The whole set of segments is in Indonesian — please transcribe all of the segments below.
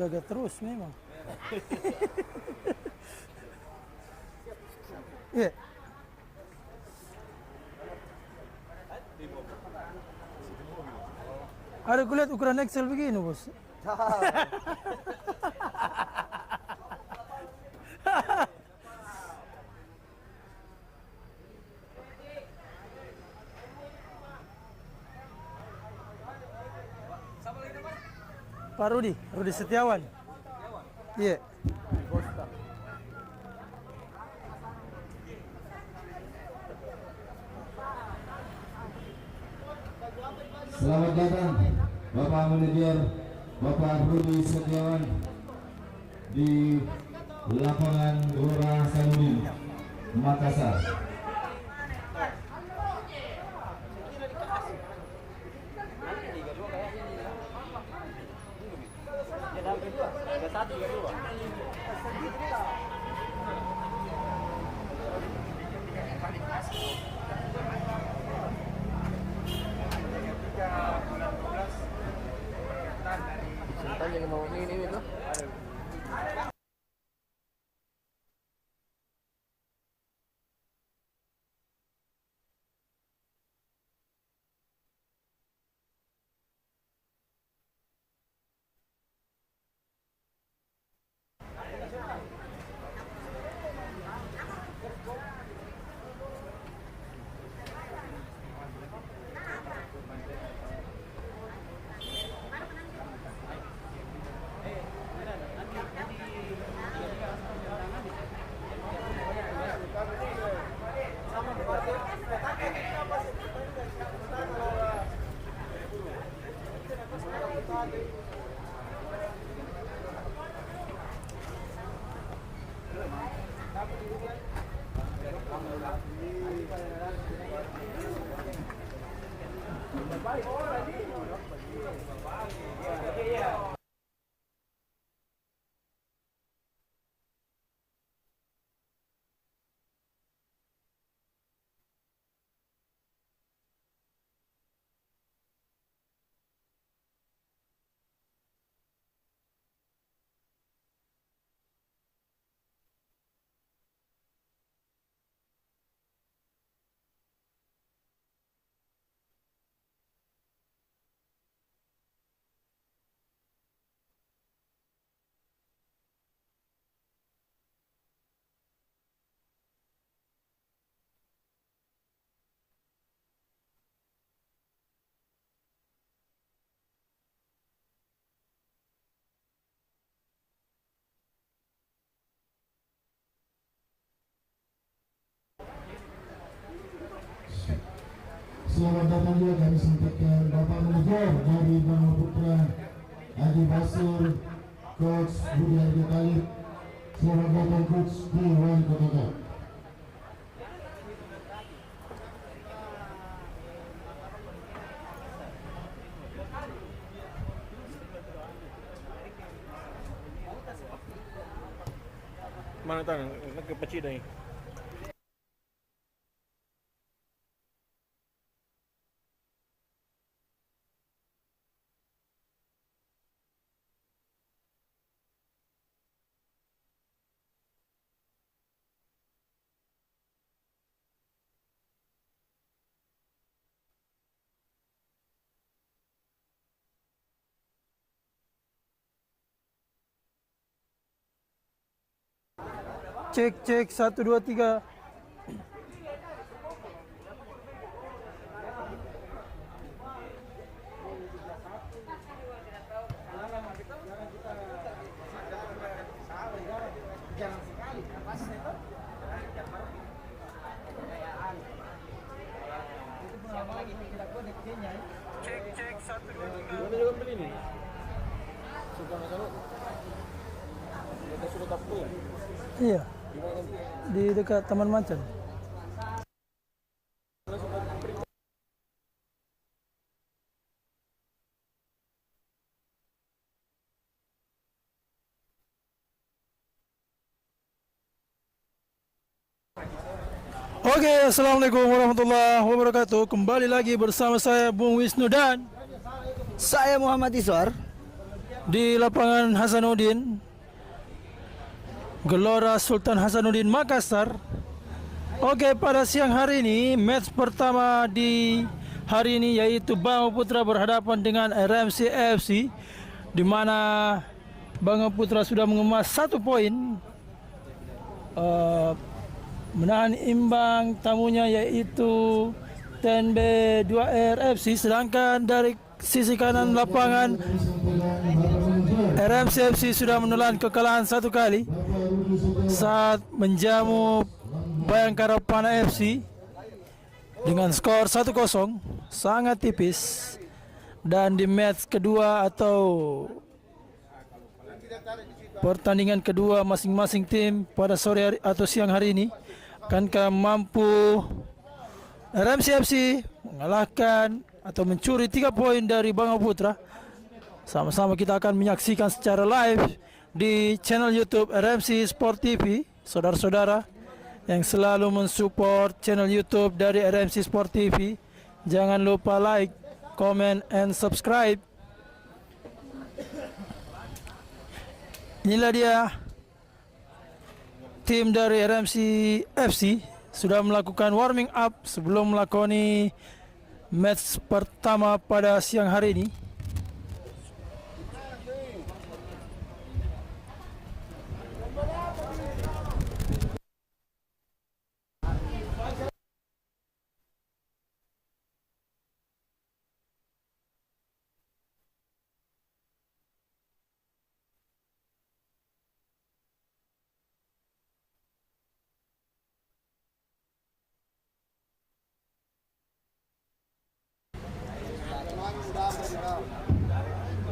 jaga terus memang. Iya. Ada kulihat ukuran Excel begini, Bos. Pak Rudi Setiawan. Iya. Selamat datang Bapak Manajer Bapak Rudi Setiawan di lapangan Gelora Sanudin, Makassar. Tanya yang mau ini tuh. Selamat datang juga kami sampaikan Bapak Manajer dari Bangsa Putra Adi Basur, Coach Budi Arjo Khalid. Selamat datang Coach di Wali Kota. Mana tahu nak kecil dah ni. Cek 1 2 3. Cek 1 2 3. Mana juga beli ni? Suka masalah. Kita sudah tapu ya. Iya. Di dekat Taman Macan. Oke, assalamualaikum warahmatullahi wabarakatuh. Kembali lagi bersama saya Bung Wisnu dan Saya Muhammad Iswar. di lapangan Hasanuddin Gelora Sultan Hasanuddin Makassar. Oke, pada siang hari ini match pertama di hari ini yaitu Bangau Putra berhadapan dengan RMC FC, di mana Bangau Putra sudah mengemas 1 poin, menahan imbang tamunya yaitu TNB 2R FC. Sedangkan dari sisi kanan lapangan RMC FC sudah menelan kekalahan 1 kali saat menjamu Bayangkara Pana FC dengan skor 1-0, sangat tipis. Dan di match kedua atau pertandingan kedua masing-masing tim pada sore hari atau siang hari ini, akankah mampu RMC FC mengalahkan atau mencuri 3 poin dari Bangau Putra? Sama-sama kita akan menyaksikan secara live di channel YouTube RMC Sport TV. Saudara-saudara yang selalu mensupport channel YouTube dari RMC Sport TV, jangan lupa like, comment, and subscribe. Inilah dia tim dari RMC FC sudah melakukan warming up sebelum melakoni match pertama pada siang hari ini.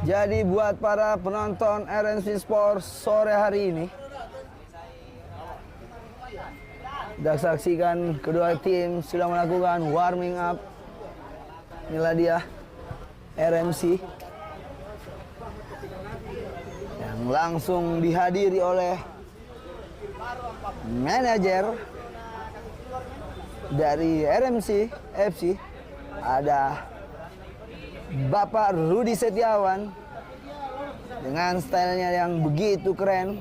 Jadi buat para penonton RMC Sport sore hari ini, sudah saksikan kedua tim sudah melakukan warming up. Inilah dia RMC yang langsung dihadiri oleh manajer dari RMC FC, ada Bapak Rudi Setiawan dengan stylenya yang begitu keren.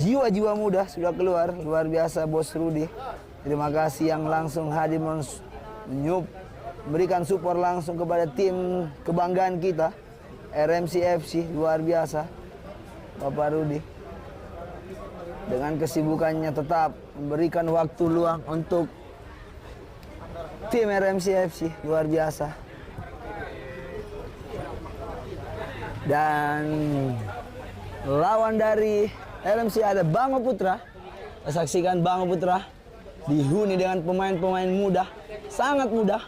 Jiwa-jiwa muda sudah keluar, luar biasa Bos Rudi. Terima kasih yang langsung hadir memberikan support langsung kepada tim kebanggaan kita RMC FC, luar biasa Bapak Rudi. Dengan kesibukannya tetap memberikan waktu luang untuk tim RMC FC, luar biasa. Dan lawan dari RMC ada Bangau Putra. Kita saksikan Bangau Putra dihuni dengan pemain-pemain muda, sangat muda.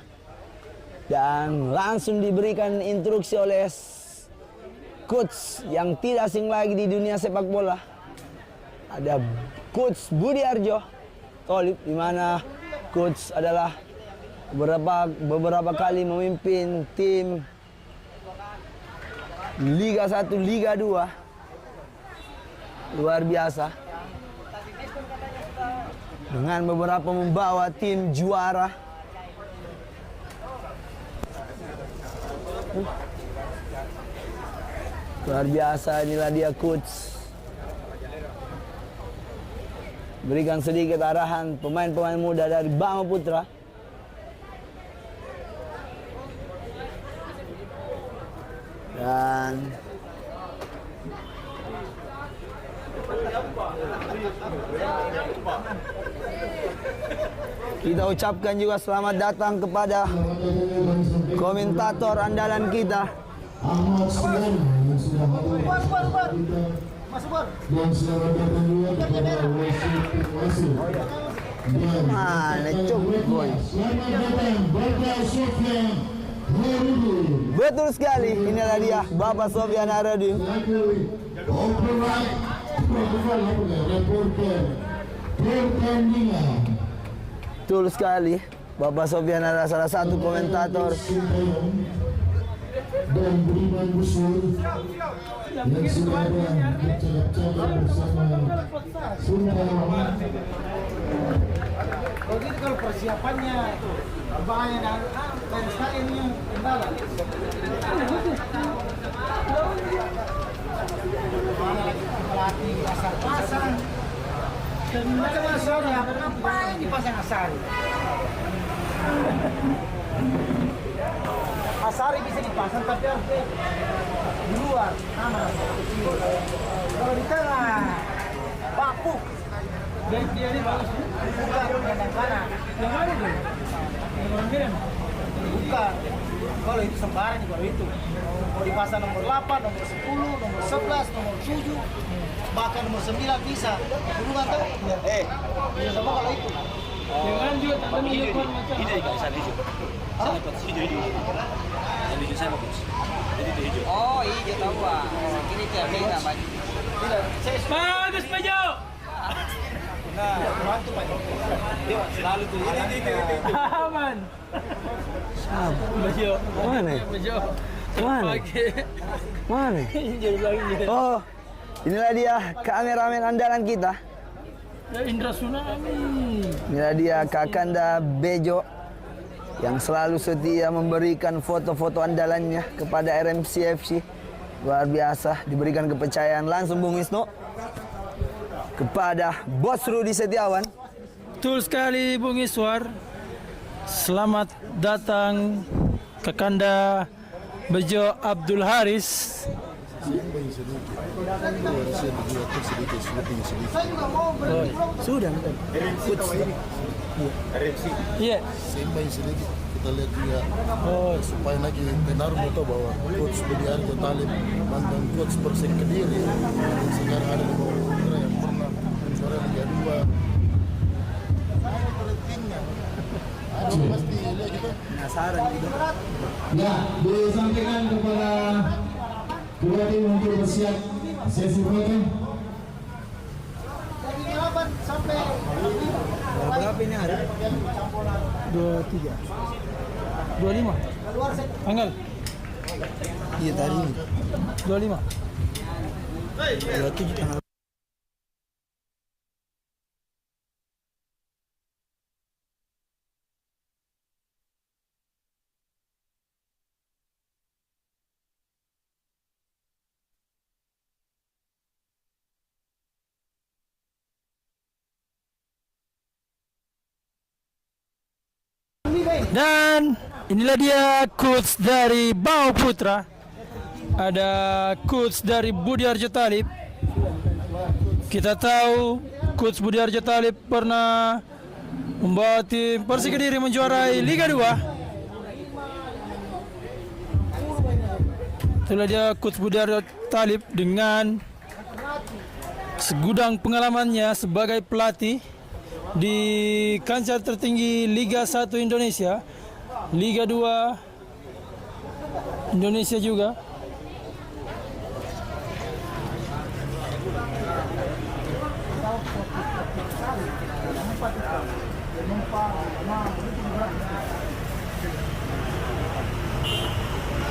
Dan langsung diberikan instruksi oleh coach yang tidak asing lagi di dunia sepak bola. Ada coach Budi Arjo Tolib, di mana coach adalah beberapa kali memimpin tim Liga 1, Liga 2, luar biasa. Dengan beberapa membawa tim juara. Luar biasa, inilah dia coach. Berikan sedikit arahan pemain-pemain muda dari Bangau Putra. Dan kita ucapkan juga selamat datang kepada komentator andalan kita, Ahmad Sudan yang sudah hadir dan selamat datang juga kepada wasit. mana cukup boy. Selamat datang Bapak Sofyan Harudi. Betul sekali, inilah dia Bapak Sofyan Harudi. Reporter pertandingan. Betul sekali, Bapak Sofyan adalah salah satu komentator. Dan Budiman Busur yang sudah ada bercakap-cakap bersama Sundawan. Kalau gitu kalau persiapannya bahaya dan Ngapain dipasang Asari? Asari bisa dipasang tapi harus di luar, aman. Kalau di tengah, bapuk. Dan dia ini bagus. Bukan yang kanan. Yang mana tuh? Yang orang Miran? Bukan. Kalau itu sembarang juga itu. Mau dipasang nomor 8, nomor 10, nomor 11, nomor 7, bahkan nomor 9 bisa. Dulu kan tahu? Bisa semua kalau itu. Yang lain juga tak ada menyebut macam. Oh hijau tahu ah. Ini cermin apa? Bagus Bejo. Nah, bantu Pak. Dia selalu tuh. Aman. Bejo. Mana? Bejo. Mana? Pakai. Mana? Jadi lagi. Oh, inilah dia kameramen andalan kita. Indra Tsunami. Inilah dia Kakanda Bejo yang selalu setia memberikan foto-foto andalannya kepada RMCFC. Luar biasa, diberikan kepercayaan langsung Bung Wisnu kepada Bos Rudi Setiawan. Betul sekali Bung Iswar. Selamat datang Kakanda Bejo Abdul Haris. Sudah. Iya. Seimbang sedikit kita lihat juga Oh, supaya lagi tenar mau tahu bahwa coach Budi Arjo Talib mantan coach Persik Kediri yang sekarang ada di bawah Putra yang pernah juara Liga 2. Ada pasti lihat gitu. Penasaran gitu. Ya, disampaikan kepada kedua tim untuk bersiap sesi foto. Jadi jawaban sampai Berapa ini hari? 23. 25. Tanggal Iya tadi. 25. 27 tanggal. Dan inilah dia coach dari Bau Putra. Ada coach dari Budi Arjo Talib. Kita tahu coach Budi Arjo Talib pernah membawa tim Persik Kediri menjuarai Liga 2. Itulah dia coach Budi Arjo Talib dengan segudang pengalamannya sebagai pelatih di kancah tertinggi Liga 1 Indonesia, Liga 2 Indonesia juga.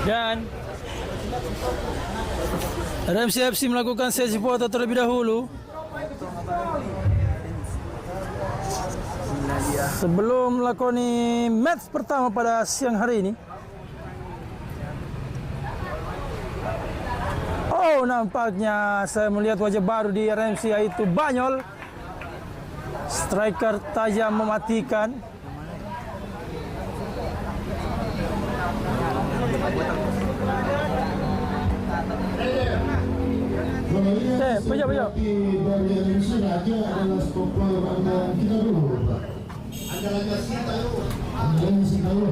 Dan RMCFC melakukan sesi foto terlebih dahulu sebelum melakoni match pertama pada siang hari ini. Oh, nampaknya saya melihat wajah baru di RMC, yaitu Banyol, striker tajam mematikan. Bejo. Dari Indonesia aja adalah stopper andalan kita dulu. Andalan kita dulu.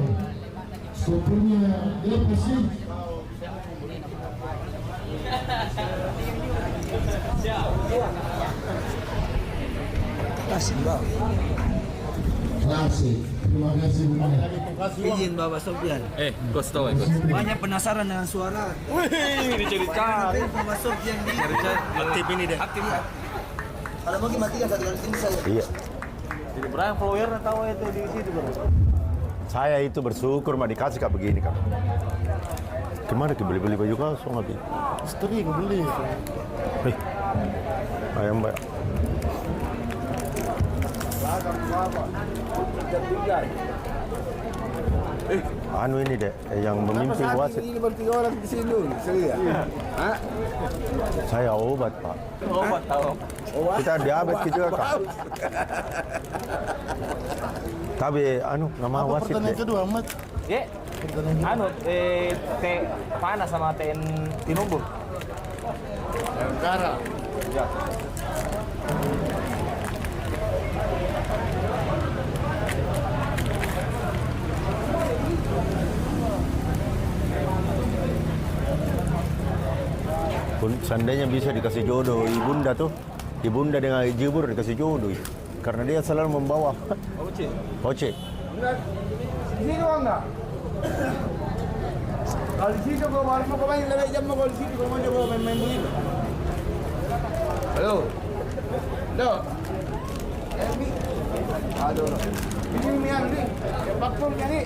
Stoppernya dia pasti. Kasih Bang. Terima kasih banyak. Izin Bapak Sofyan. Coach tahu coach. Banyak penasaran dengan suara. Wih, diceritakan. Bapak Sofyan di Aktif ini deh. aktif ya. Kalau mau matikan satu kali ini saya. Iya, jadi berapa follower tahu itu di situ bro. saya itu bersyukur mah dikasih kayak begini kan. Kemana ke beli baju kosong lagi? Sering beli. Hei, ayam mbak. Anu ini dek, yang memimpin wasit. Ini baru 3 orang di sini dulu, Selia. Hah? Saya obat pak. Obat tahu. Kita diabetes juga kak. Tapi anu nama wasit dek. kedua, Ahmad? Ya. Anu teh panas sama teh tinumbuh. Kara. Seandainya bisa dikasih jodoh ibunda tuh, ibunda dengan jebur dikasih jodoh itu. Karena dia selalu membawa Oce. Sini doang enggak? Kalau di situ kau harus mau main lewat jam kalau di situ kau mau coba main-main begitu. Halo. Halo. Aduh. Ini mian ni. Pakpom ni.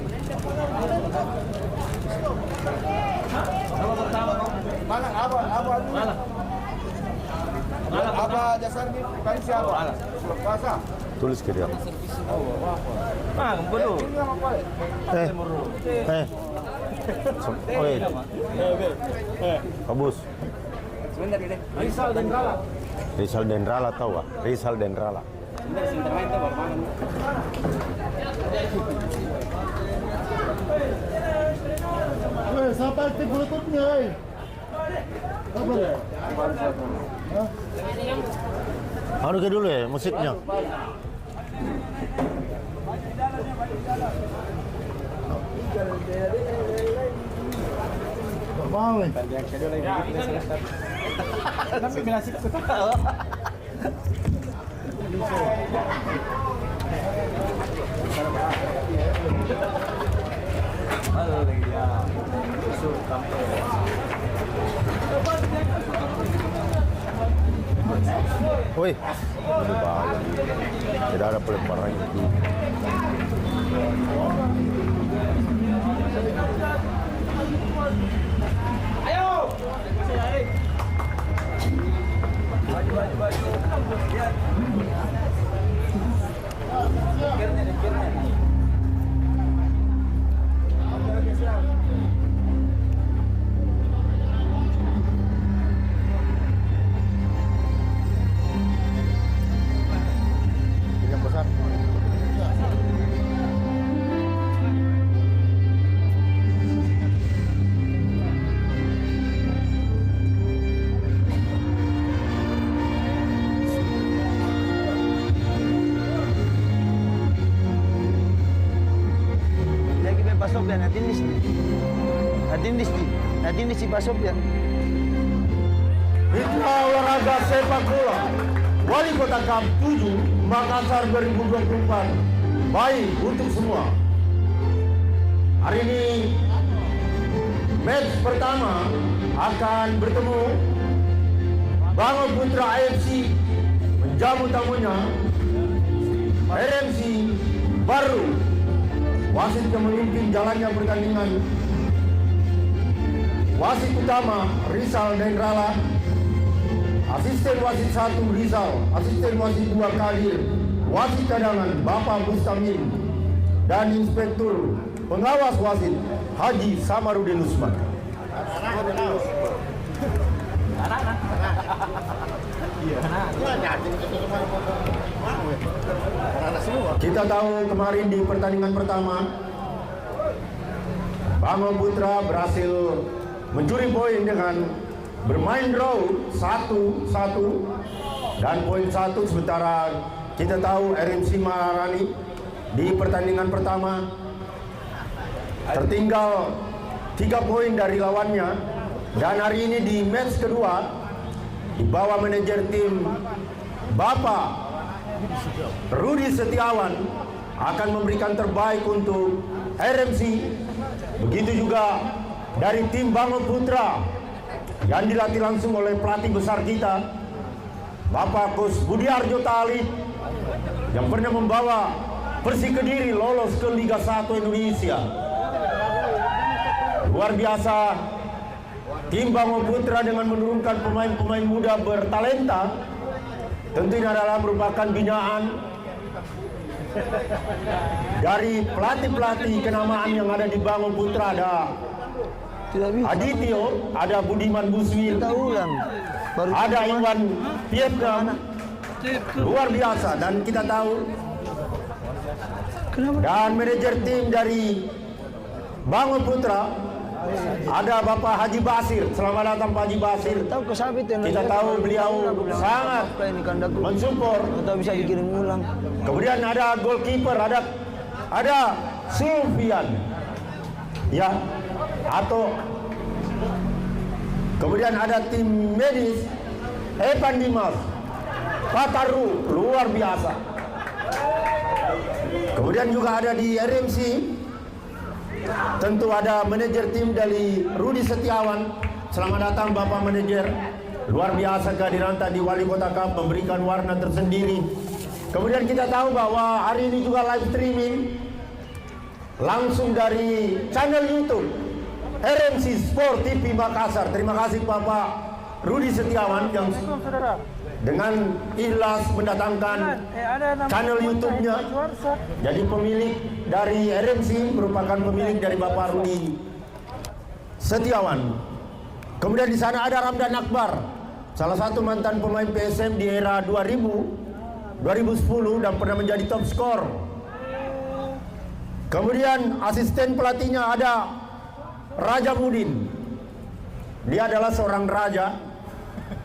Mana apa dulu? Mana? Apa dasar ni? Bukan siapa? Puasa. Tulis ke dia. Ah, bodoh. Ini apa kau? Oi. Kabus. Sebentar deh. Rizal dan Rala. Rizal Dendrala tahu ah? Rizal Dendrala. Sebentar main tuh baru makan. Siapa aktif bluetoothnya? Apa ya? Anu ke dulu ya musiknya. Gak mau ya? Tapi bila sih Woi, ini bahaya. Tidak ada pelemparan itu. Yang besar. Lagi Pak Sofyan, natin di si Pak Sofyan. Mitra olahraga sepak bola Wali Kota Cup 7 Makassar 2024 baik untuk semua. Hari ini match pertama akan bertemu Bango Putra AFC menjamu tamunya RMC Baru. Wasit yang memimpin jalannya pertandingan, wasit utama Rizal Dendrala, asisten wasit 1 Rizal, asisten wasit 2 Kadir, wasit cadangan Bapak Bustamin, dan inspektur pengawas wasit Haji Samarudin Usman. Kita tahu kemarin di pertandingan pertama Bango Putra berhasil mencuri poin dengan bermain draw 1-1 dan poin 1, sementara kita tahu RMC Maharani di pertandingan pertama tertinggal 3 poin dari lawannya, dan hari ini di match kedua di bawah manajer tim Bapak Rudi Setiawan akan memberikan terbaik untuk RMC. Begitu juga dari tim Bango Putra yang dilatih langsung oleh pelatih besar kita Bapak Coach Budiarjo Talib yang pernah membawa Persik Kediri lolos ke Liga 1 Indonesia. Luar biasa tim Bango Putra dengan menurunkan pemain-pemain muda bertalenta. Tentunya adalah merupakan binaan Dari pelatih-pelatih kenamaan yang ada di Bango Putra ada Tidak bisa. Adityo, ada Budiman Buswil, Kita ulang. Baru ada Iwan Vietnam. Luar biasa, dan kita tahu. Dan manajer tim dari Bango Putra ada Bapak Haji Basir. Selamat datang Pak Haji Basir. tahu ke Sabit ya. Kita tahu beliau sangat ini kandaku. mensupport. Kita bisa dikirim ulang. Kemudian ada goalkeeper, ada Sulfian, ya, atau kemudian ada tim medis Evan Dimas, Pataru, luar biasa. Kemudian juga ada di RMC, tentu ada manajer tim dari Rudi Setiawan. Selamat datang Bapak Manajer. Luar biasa kehadiran tadi Wali Kota Cup memberikan warna tersendiri. Kemudian kita tahu bahwa hari ini juga live streaming langsung dari channel YouTube RMC Sport TV Makassar. Terima kasih Bapak Rudi Setiawan yang dengan ikhlas mendatangkan channel YouTube-nya. Jadi pemilik dari RMC merupakan pemilik dari Bapak Rudi Setiawan. Kemudian di sana ada Ramdan Akbar, salah satu mantan pemain PSM di era 2010 dan pernah menjadi top skor. Kemudian asisten pelatihnya ada Raja Mudin. Dia adalah seorang raja,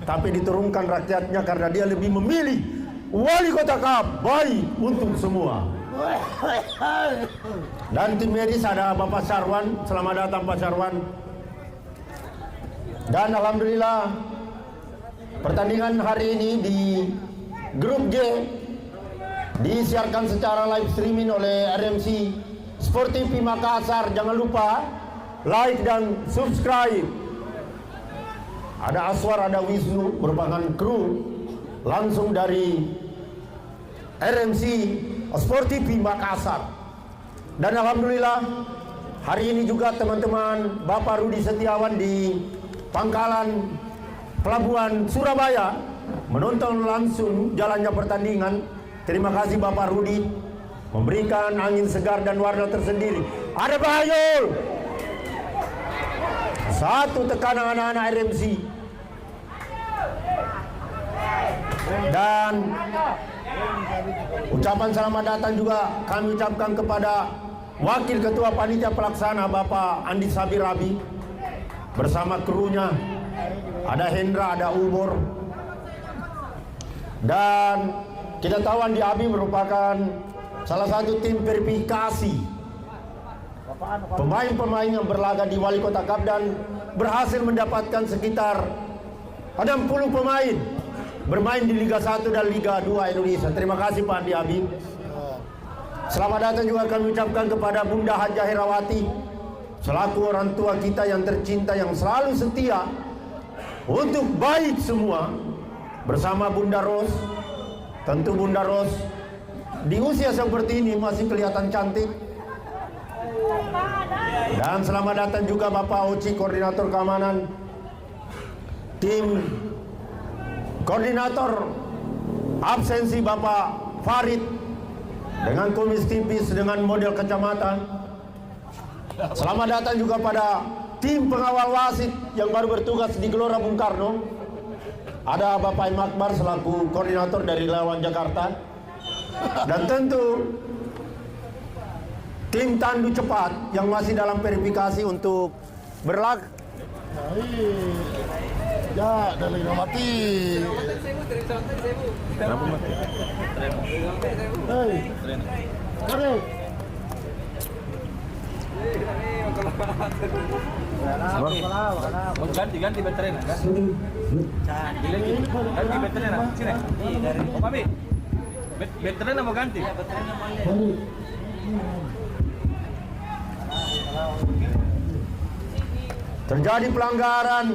tapi diturunkan rakyatnya karena dia lebih memilih Wali Kota Cup baik untuk semua. Dan tim medis ada Bapak Sarwan. Selamat datang Pak Sarwan. Dan alhamdulillah pertandingan hari ini di grup G disiarkan secara live streaming oleh RMC Sport TV Makassar. Jangan lupa like dan subscribe. Ada Aswar, ada Wisnu, merupakan kru langsung dari RMC Sport TV Makassar. Dan alhamdulillah hari ini juga teman-teman Bapak Rudi Setiawan di Pangkalan Pelabuhan Surabaya menonton langsung jalannya pertandingan. Terima kasih Bapak Rudi memberikan angin segar dan warna tersendiri. Ada Bayul. Satu tekanan anak-anak RMC. Dan ucapan selamat datang juga kami ucapkan kepada Wakil Ketua Panitia Pelaksana Bapak Andi Sabir Rabi bersama krunya. Ada Hendra, ada Umur. Dan kita tahu Andi Abi merupakan salah satu tim verifikasi pemain-pemain yang berlaga di Wali Kota Cup dan berhasil mendapatkan sekitar 60 pemain bermain di Liga 1 dan Liga 2 Indonesia. Terima kasih Pak Andi Abi. Selamat datang juga kami ucapkan kepada Bunda Hajah Herawati selaku orang tua kita yang tercinta, yang selalu setia untuk baik semua, bersama Bunda Ros. Tentu Bunda Ros di usia seperti ini masih kelihatan cantik. Dan selamat datang juga Bapak Oci, koordinator keamanan, tim koordinator absensi Bapak Farid dengan kumis tipis dengan model kacamata. Selamat datang juga pada tim pengawal wasit yang baru bertugas di Gelora Bung Karno. Ada Bapak Im Akbar selaku koordinator dari Lawan Jakarta. Dan tentu tim tandu cepat yang masih dalam verifikasi untuk berlaga. Ya, dari mati. Berapa mati? Hei, kare. Ganti baterai nak. Ganti baterai nak. Sini. Oh kami. Baterai nak mau ganti. Terjadi pelanggaran.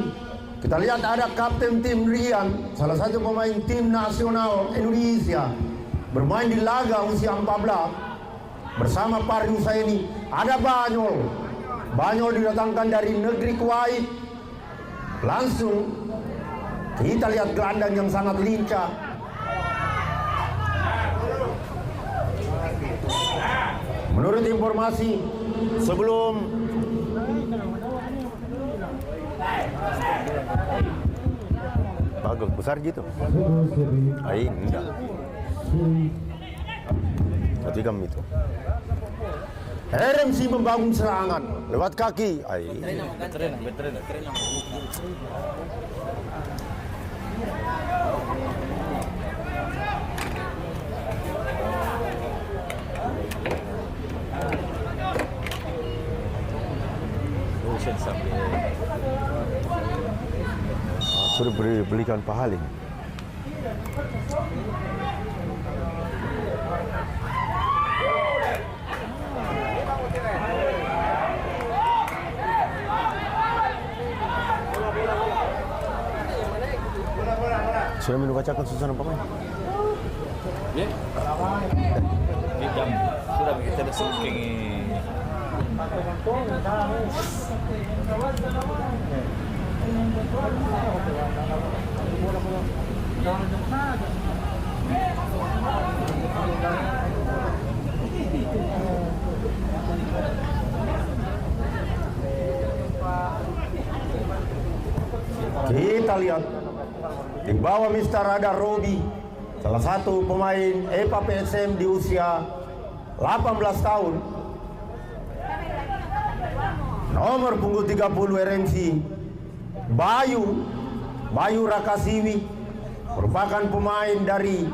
Kita lihat ada kapten tim Rian, salah satu pemain tim nasional Indonesia, bermain di laga usia 14 bersama Pardi Husaini. Ada Banyol. Banyol didatangkan dari negeri Kuwait. Langsung kita lihat gelandang yang sangat lincah. informasi sebelum bagus besar gitu. Ai enggak. Tapi kami itu. RMC membangun serangan lewat kaki. Ai. Veteran. Sudah belikan pahalin. Sudah minum bacakan susunan pemain? Ya. Jam sudah kita ada sungking. Kita lihat di bawah Mister ada Robi, salah satu pemain EPA PSM di usia 18 tahun. Nomor punggung 30 RMC Bayu Rakasiwi merupakan pemain dari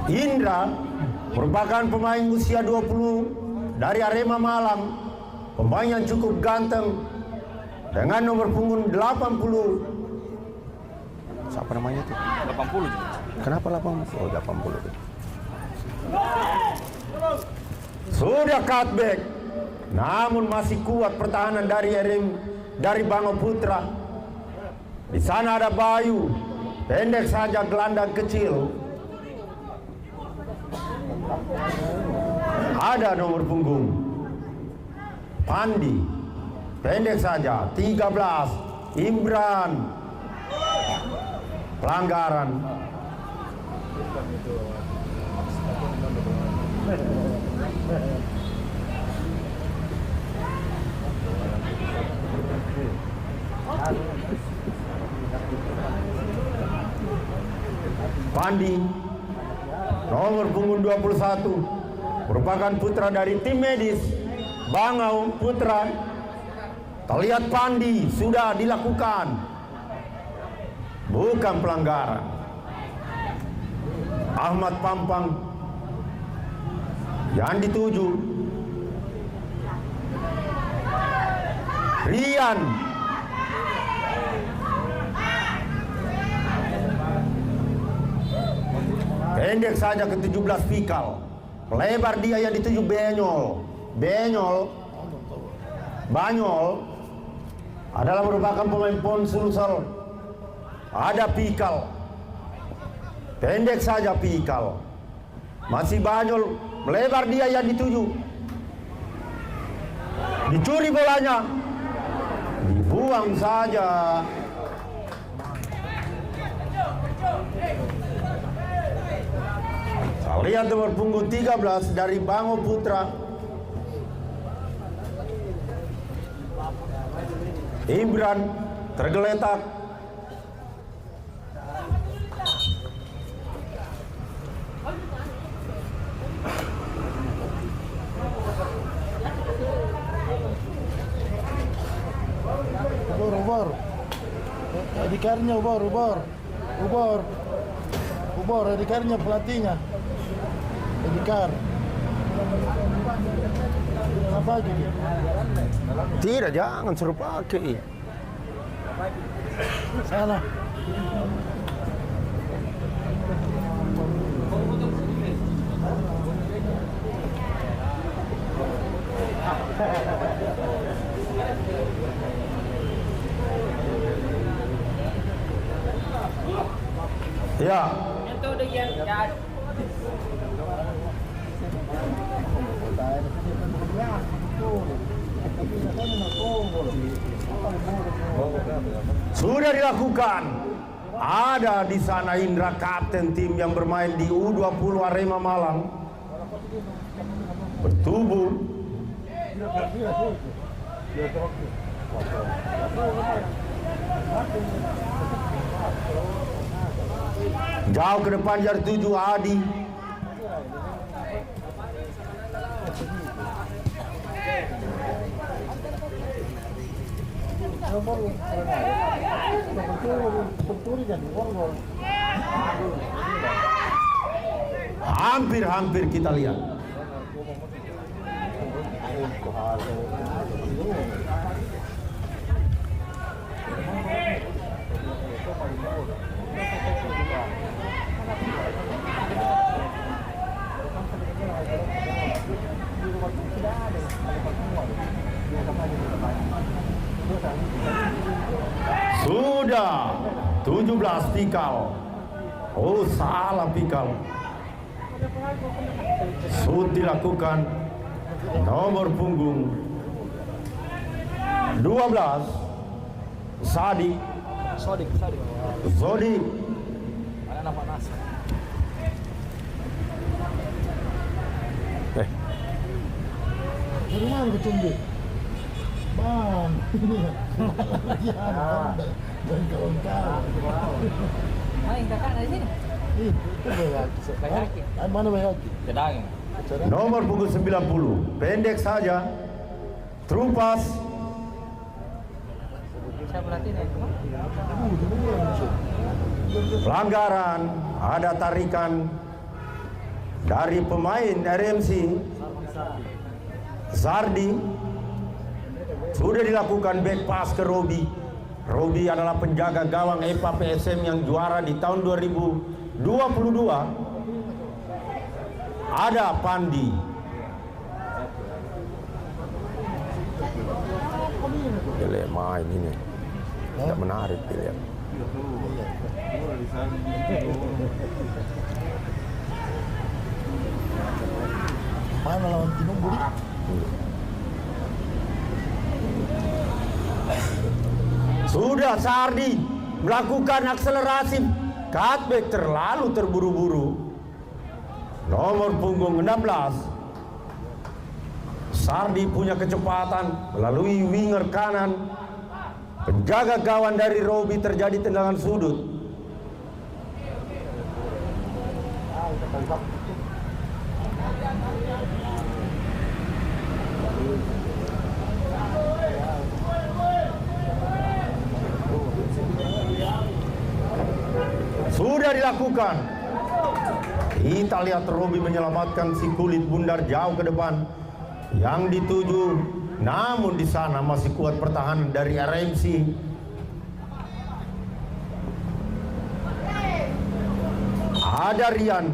Indra, merupakan pemain usia 20 dari Arema Malang, pemain yang cukup ganteng dengan nomor punggung 80. Siapa namanya tuh? 80 juga. Kenapa 80? Oh, 80. Sudah cutback, namun masih kuat pertahanan dari Bango Putra. Di sana ada Bayu, pendek saja gelandang kecil. Ada nomor punggung Pandi, pendek saja 13. Imran, pelanggaran. Pandi, nomor punggung 21, merupakan putra dari tim medis Bangau Putra. Terlihat Pandi sudah dilakukan, bukan pelanggaran. Ahmad Pampang yang dituju. Rian, pendek saja ke 17 Fikal. Lebar dia yang dituju Banyol adalah merupakan pemain Pon Sulsel. Ada Pikal, pendek saja Pikal. Masih Banyol, melebar dia yang dituju. Dicuri bolanya, dibuang saja. Lihat nomor punggung 13 dari Bango Putra. Imran tergeletak. Ubor. Edikarnya ubor, edikarnya pelatihnya. Edikar. Apa gitu? Tidak, jangan suruh pakai. Sana. Ya. Sudah dilakukan. Ada di sana Indra, kapten tim yang bermain di U20 Arema Malang. Bertubuh. Jauh ke depan jar 7 Adi. Hampir-hampir kita lihat. Sudah 17 Pikal. Oh, salah Pikal. Shoot dilakukan. Nomor punggung 12 Sadik. Zodik. Mana nama Nas? Dari mana ketumbi? Bang, dan kawan-kawan. Kakak dari sini. Itu Bayaki. Mana Bayaki? Sedang. Nomor punggung 90. Pendek saja. Trupas. Saya perhatiin ya. Pelanggaran. Ada tarikan dari pemain RMC. Zardi. Sudah dilakukan back pass ke Robi. Robi adalah penjaga gawang EPA PSM yang juara di tahun 2022. Ada Pandi. Jelek main ini. Tidak menarik dilihat. Mana lawan Timur Budi? Sudah Sardi melakukan akselerasi. Cutback terlalu terburu-buru. Nomor punggung 16. Sardi punya kecepatan melalui winger kanan. Penjaga gawang dari Robi terjadi tendangan sudut. Sudah dilakukan. Kita lihat Robi menyelamatkan si kulit bundar jauh ke depan. Yang dituju, namun di sana masih kuat pertahanan dari RMC. Ada Rian.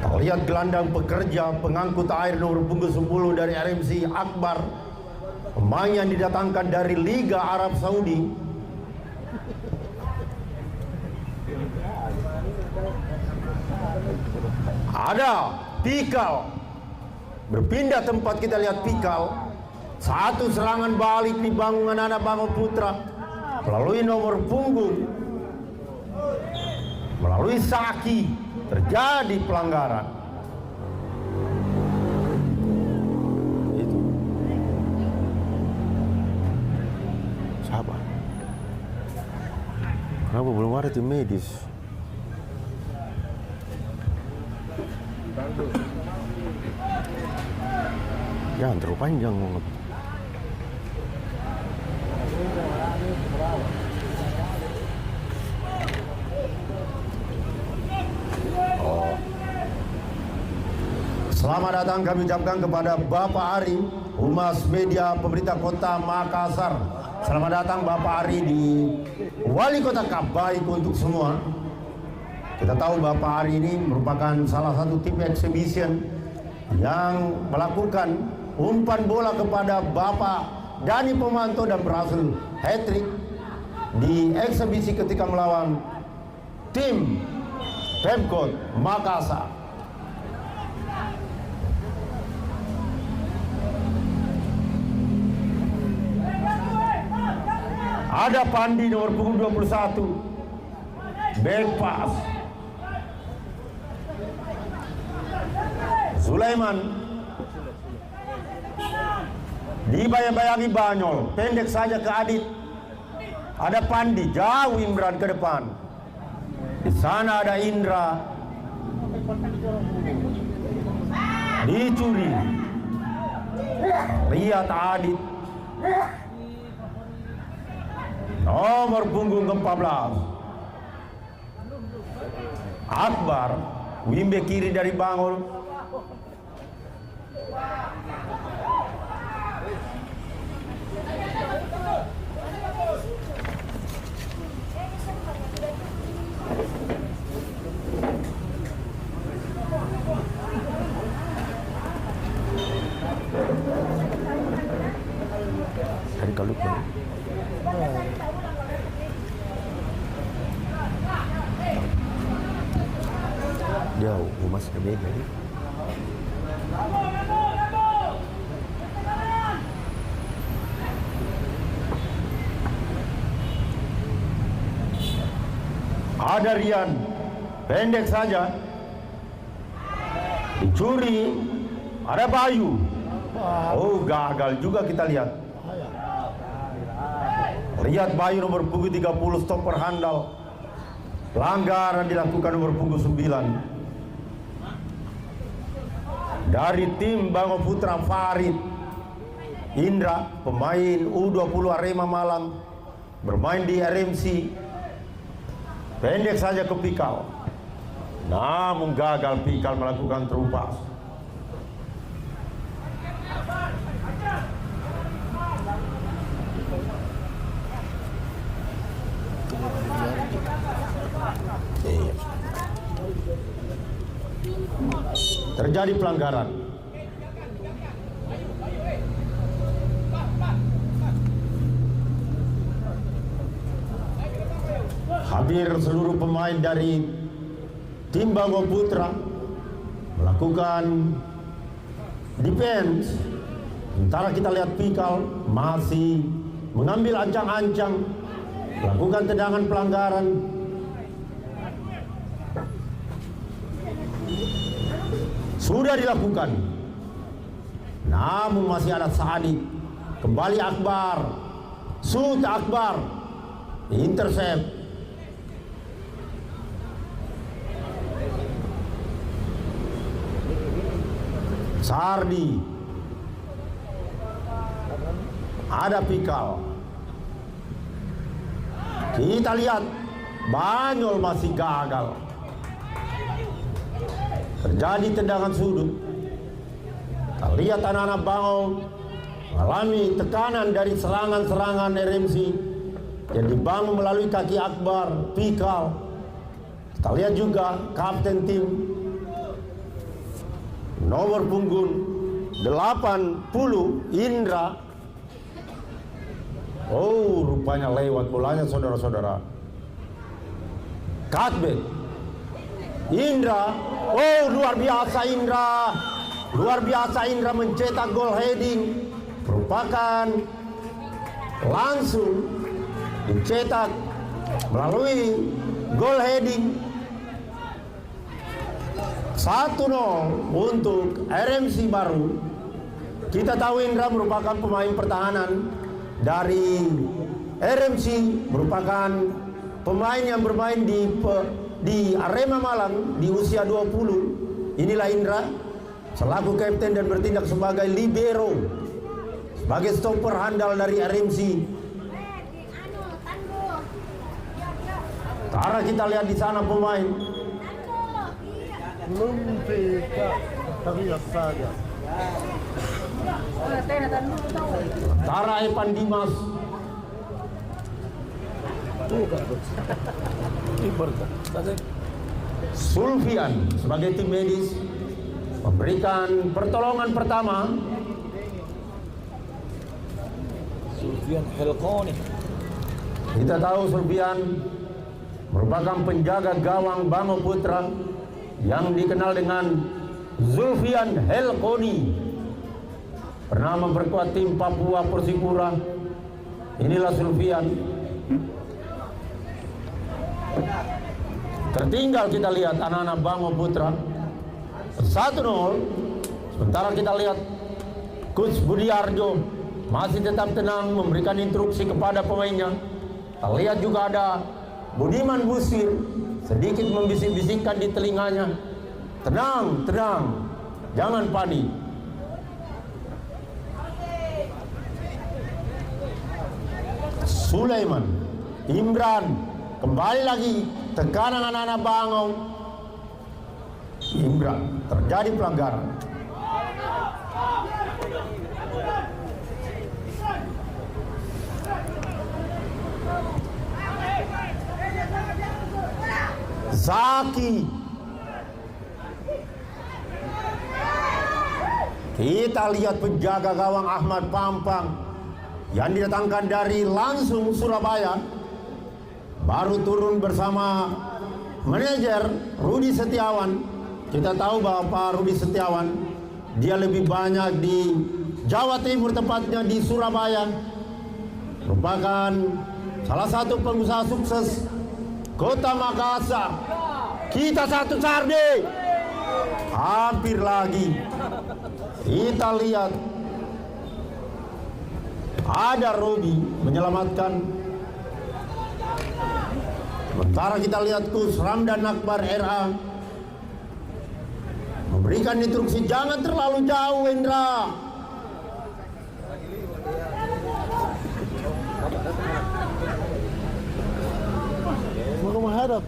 Kita lihat gelandang pekerja pengangkut air nomor punggung 10 dari RMC, Akbar. Pemain yang didatangkan dari Liga Arab Saudi. Ada Pikal. Berpindah tempat, kita lihat Pikal. Satu serangan balik dibangun anak Bangau Putra melalui nomor punggung, melalui Saki. Terjadi pelanggaran. Itu sabar. Kenapa belum ada tim medis? Jangan terlalu panjang banget. Selamat datang kami ucapkan kepada Bapak Ari, Humas Media Pemerintah Kota Makassar. Selamat datang Bapak Ari di Wali Kota Cup, baik untuk semua. Kita tahu Bapak Ari ini merupakan salah satu tim exhibition yang melakukan umpan bola kepada Bapak Dani Pemanto dan berhasil hat-trick di eksibisi ketika melawan tim Pemkot Makassar. Ada Pandi nomor punggung 21. Back pass. Sulaiman dibayang-bayangi Banyol, pendek saja ke Adit. Ada Pandi, jauh Imran ke depan. Di sana ada Indra. Dicuri. Lihat Adit. Nomor punggung ke-14. Akbar, wimbe kiri dari Bangol. Hari kalau jauh, Mas beda. Ada Rian, pendek saja. Dicuri. Ada Bayu. Oh, gagal juga kita lihat. Lihat Bayu nomor punggung 30, stopper handal. Pelanggaran dilakukan nomor punggung 9. Dari tim Bango Putra, Farid Indra, pemain U20 Arema Malang, bermain di RMC. Pendek saja ke Pikal, namun gagal Pikal melakukan terupas. Terjadi pelanggaran. Hampir seluruh pemain dari tim Bango Putra melakukan defense. Sementara kita lihat Pikal masih mengambil ancang-ancang, melakukan tendangan pelanggaran. Sudah dilakukan, namun masih ada Sadik. Kembali Akbar, shoot Akbar, intercept. Sardi, ada Pikal. Kita lihat Banyol masih gagal. Terjadi tendangan sudut. Kita lihat anak-anak Bangol mengalami tekanan dari serangan-serangan RMC yang dibangun melalui kaki Akbar, Pikal. Kita lihat juga kapten tim nomor punggung 80 Indra. Oh, rupanya lewat bolanya saudara-saudara. Cutback Indra. Oh, luar biasa Indra. Luar biasa Indra mencetak gol heading. Merupakan langsung dicetak melalui gol heading. 1-0 untuk RMC baru. Kita tahu Indra merupakan pemain pertahanan dari RMC, merupakan pemain yang bermain di Arema Malang di usia 20. Inilah Indra selaku kapten dan bertindak sebagai libero, sebagai stopper handal dari RMC. Karena kita lihat di sana pemain belum terlihat saja. Tara Evan Dimas, Sulfian sebagai tim medis memberikan pertolongan pertama. Sulfian Helkoni. Kita tahu Sulfian merupakan penjaga gawang Bango Putra yang dikenal dengan Zulfian Helkoni. Pernah memperkuat tim Papua Persipura. Inilah Sulfian. Tertinggal kita lihat anak-anak Bango Putra 1-0. Sementara kita lihat Coach Budiarjo masih tetap tenang memberikan instruksi kepada pemainnya. Kita lihat juga ada Budiman Busir sedikit membisik-bisikkan di telinganya. Tenang, tenang, jangan panik. Sulaiman, Imran, kembali lagi tekanan anak-anak Bangau. Imran, terjadi pelanggaran. Zaki. Kita lihat penjaga gawang Ahmad Pampang yang didatangkan dari langsung Surabaya, baru turun bersama manajer Rudi Setiawan. Kita tahu bahwa Pak Rudi Setiawan dia lebih banyak di Jawa Timur, tepatnya di Surabaya. Merupakan salah satu pengusaha sukses Kota Makassar. Kita satu Sardi. Hampir lagi. Kita lihat ada Robi menyelamatkan. Sementara kita lihat Kus Ramdan Akbar RA memberikan instruksi jangan terlalu jauh, Indra. Mau menghadap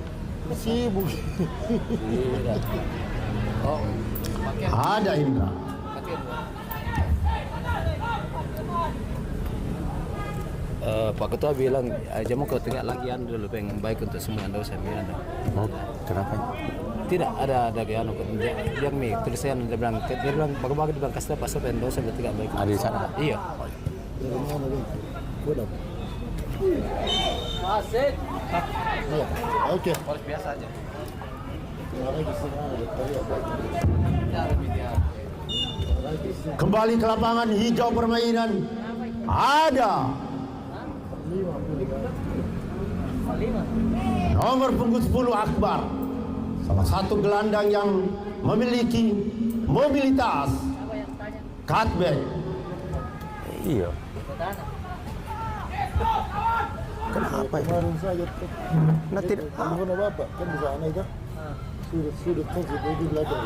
sibuk. Ada Indra. Pak Ketua bilang jamu kau tengah lagi anda lebih yang baik untuk semua anda saya bilang. Oh, kenapa? Tidak ada anu dia mi tulisan dia bilang bagaimana dia bilang kasih pasal anda saya tidak baik. Ada di sana. Iya. Dari mana nih? Kodam. Wasit. Iya. Oke. Harus biasa aja. Kembali ke lapangan hijau permainan. Ada nomor punggung 10 Akbar, salah satu gelandang yang memiliki mobilitas cutback. Iya. Kenapa itu? Kemarin saja Nanti mana Bapak kan di sana itu. Sudut kan sudah di belakang.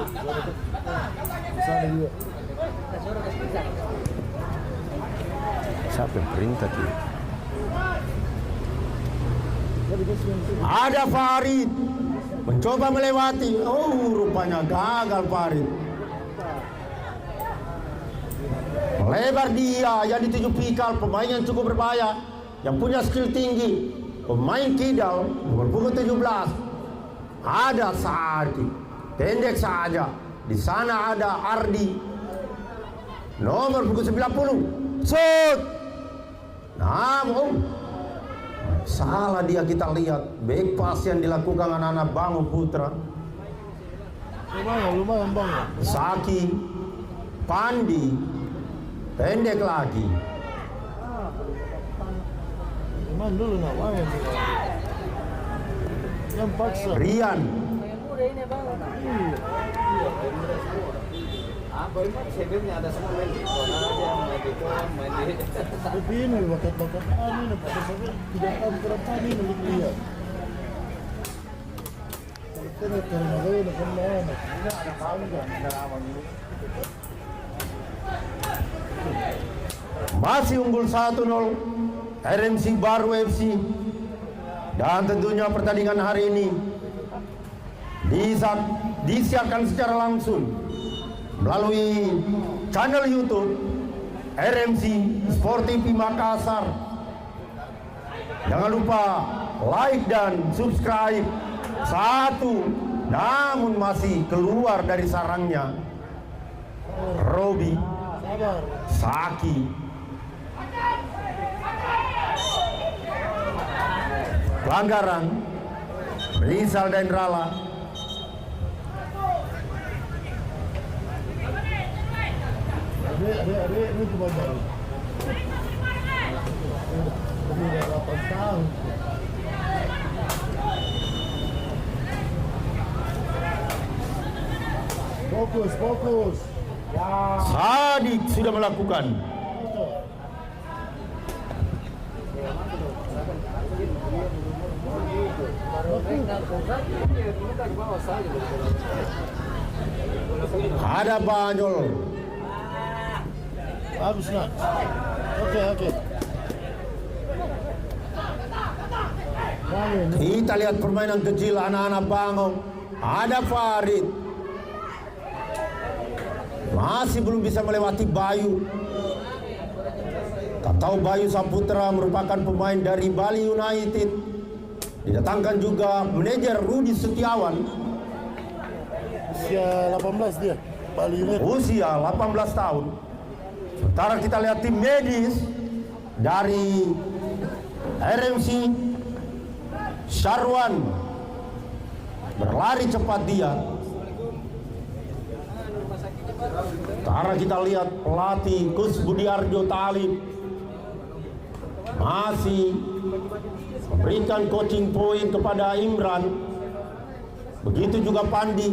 Di sana juga. siapa yang perintah tuh? Ada Farid mencoba melewati. Oh, rupanya gagal Farid. Melebar dia yang dituju Pikal, pemain yang cukup berbahaya, yang punya skill tinggi. Pemain kidal nomor punggung 17. Ada Saadi, pendek saja. Di sana ada Ardi, nomor punggung 90. Shoot. Namun salah dia, kita lihat back pass yang dilakukan anak-anak Bango Putra. Lumayan bang. Saki, Pandi, pendek lagi. Cuman dulu nggak main. Yang paksa. Rian, Apa ini sebelumnya ada semua main di zona aja, main di kon, main di. Tapi ini bakat-bakat ini bakat-bakat tidak tahu berapa ini milik dia. Kalau kita karena dia nak kembali, ini ada kawan kan, ada kawan ini. masih unggul 1-0 RMC Baru FC. Dan tentunya pertandingan hari ini disiarkan secara langsung melalui channel YouTube RMC Sport TV Makassar. Jangan lupa like dan subscribe. Satu, namun masih keluar dari sarangnya Robi, Saki, pelanggaran Rizal dan Rala. Adik, ini kebanyakan. udah 8 tahun. Fokus, fokus. Sadik sudah melakukan. Ada Banyol. Bagus nak. Oke, oke. Kita lihat permainan kecil anak-anak Bangong. Ada Farid. Masih belum bisa melewati Bayu. Tak tahu Bayu Saputra merupakan pemain dari Bali United. Didatangkan juga manajer Rudi Setiawan. Usia 18 dia. Bali United. Usia 18 tahun. Sementara kita lihat tim medis dari RMC Syarwan. Berlari cepat dia. Sementara kita lihat pelatih Kus Budiarjo Talib masih memberikan coaching point kepada Imran. Begitu juga Pandi.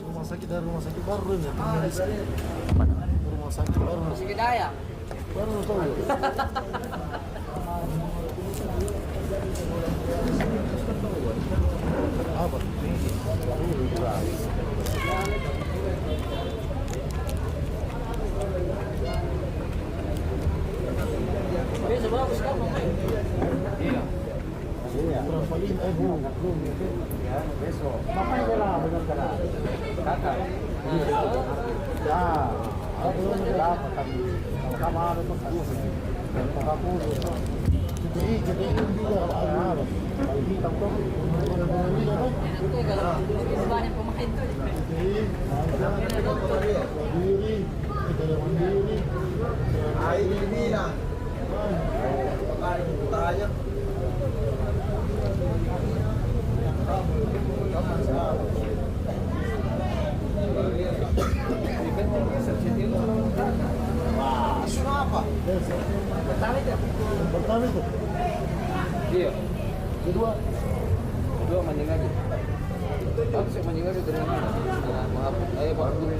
Rumah sakit dari rumah sakit baru ini. Rumah sakit baru. Sakit daya. Baru tahu. Apa? Bagus kan pemain. Iya. Berapa ini? Belum. Ya, besok. Makanya dia lah benar kan. Kakak. Ya. Belum berapa tadi. Sama ada tuh kan. Kakakku. Jadi juga ada. Kalau hitam tuh. Itu kalau banyak pemain tuh. Diri. Kita ada mandiri. Ini lah. Tanya. Wah, apa? Pertama itu. Iya. Kedua Mancing aja. Aku sih mancing aja dari mana? Maaf, ayo Pak dulu.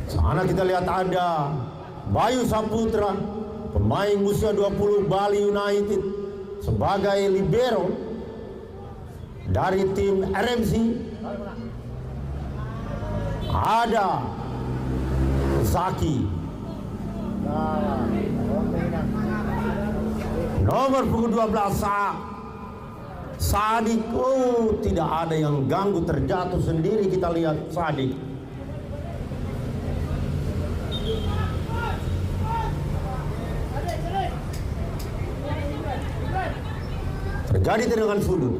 Sana kita lihat ada Bayu Saputra, pemain usia 20 Bali United sebagai libero dari tim RMC. Ada Zaki, nomor punggung 12 Sadik. Oh, tidak ada yang ganggu, terjatuh sendiri. Kita lihat Sadik. Terjadi tendangan sudut.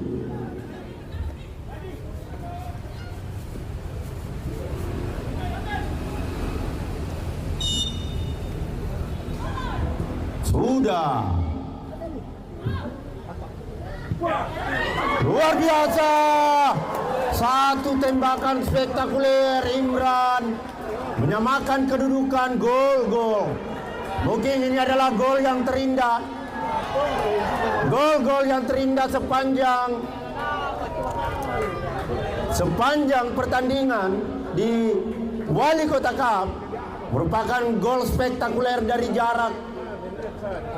Sudah. Luar biasa. Satu tembakan spektakuler Imran menyamakan kedudukan gol-gol. Mungkin ini adalah gol yang terindah. Gol-gol yang terindah sepanjang pertandingan di Wali Kota Cup. Merupakan gol spektakuler dari jarak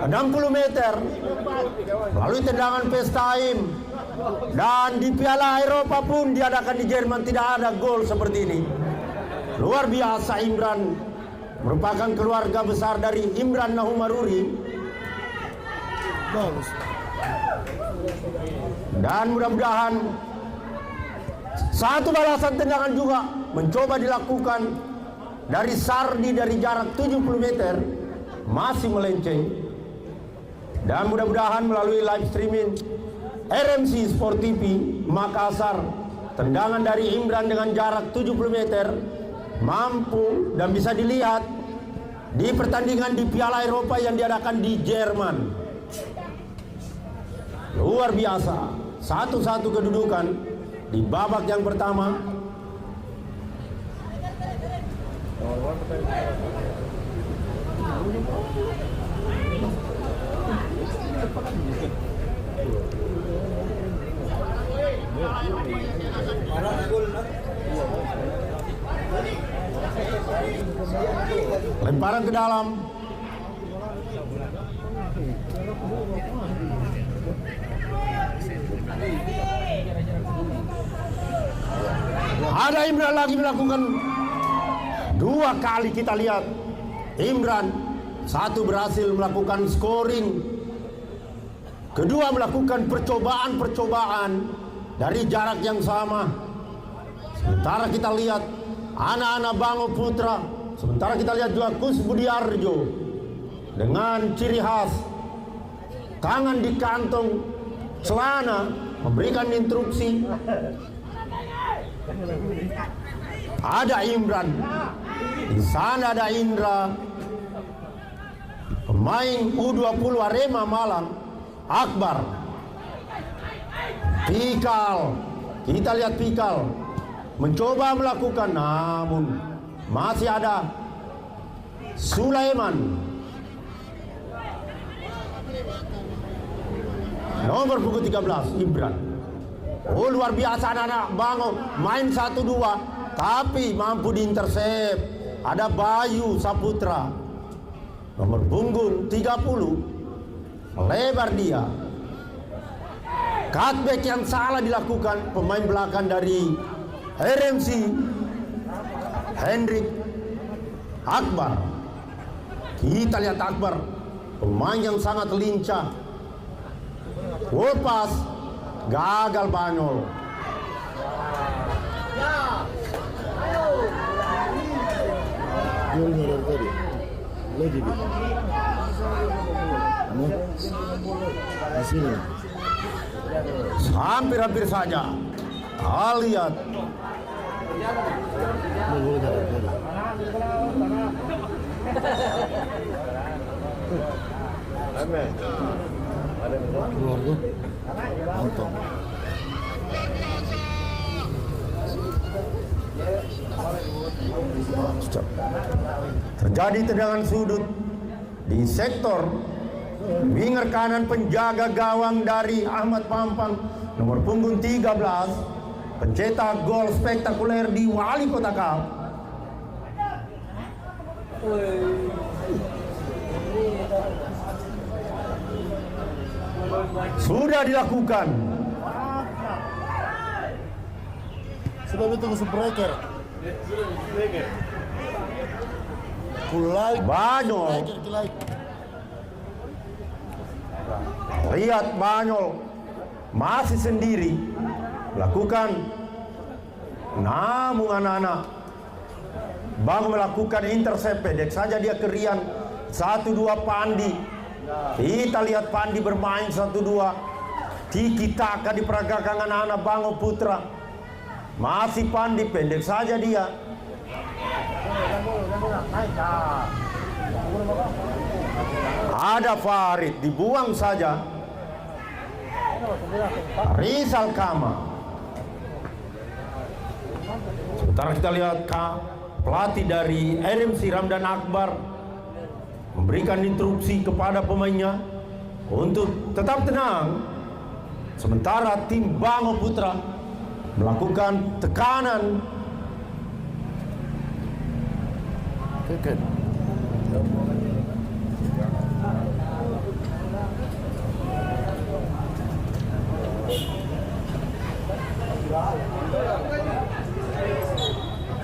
60 meter melalui tendangan Pestaim. Dan di Piala Eropa pun diadakan di Jerman tidak ada gol seperti ini. Luar biasa. Imran merupakan keluarga besar dari Imran Nahumaruri. bagus. Dan mudah-mudahan satu balasan tendangan juga mencoba dilakukan dari Sardi dari jarak 70 meter, masih melenceng. Dan mudah-mudahan melalui live streaming RMC Sport TV Makassar, tendangan dari Imran dengan jarak 70 meter mampu dan bisa dilihat di pertandingan di Piala Eropa yang diadakan di Jerman. Luar biasa. 1-1 kedudukan di babak yang pertama. Lemparan ke dalam. Ada Imran lagi melakukan 2 kali, kita lihat Imran, 1 berhasil melakukan scoring, kedua melakukan percobaan-percobaan dari jarak yang sama. Sementara kita lihat anak-anak Bango Putra, sementara kita lihat juga Kus Budiarjo dengan ciri khas tangan di kantong celana memberikan instruksi. Ada Imran, di sana ada Indra, pemain U20 Arema Malang, Akbar, Pikal, kita lihat Pikal mencoba melakukan, namun masih ada Sulaiman, nomor punggung 13 Imran. Oh, luar biasa anak-anak Bango, main 1-2 tapi mampu diintersep. Ada Bayu Saputra, nomor punggung 30, melebar dia. Cutback yang salah dilakukan pemain belakang dari RMC, Hendrik Akbar. Kita lihat Akbar, pemain yang sangat lincah. Lepas gagal Banyol. Golnya dari tadi. Lagi di. Di sini. Hampir-hampir saja. Lihat. Gol dari tadi. Keluar tuh. Nonton. Terjadi tendangan sudut di sektor winger kanan penjaga gawang dari Ahmad Pampang, nomor punggung 13, pencetak gol spektakuler di Wali Kota Cup. Sudah dilakukan. Sudah betul striker. Kulai Banyol. Lihat Banyol masih sendiri lakukan, namun anak-anak Bang melakukan intercept pendek saja dia ke Rian. 1-2 Pandi. Kita lihat Pandi bermain 1-2. Tiki taka diperagakan anak-anak Bango Putra. Masih Pandi, pendek saja dia. Ada Farid, dibuang saja. Rizal Kama. Sementara kita lihat pelatih dari RMC Ramdan Akbar memberikan instruksi kepada pemainnya untuk tetap tenang. Sementara tim Bango Putra melakukan tekanan.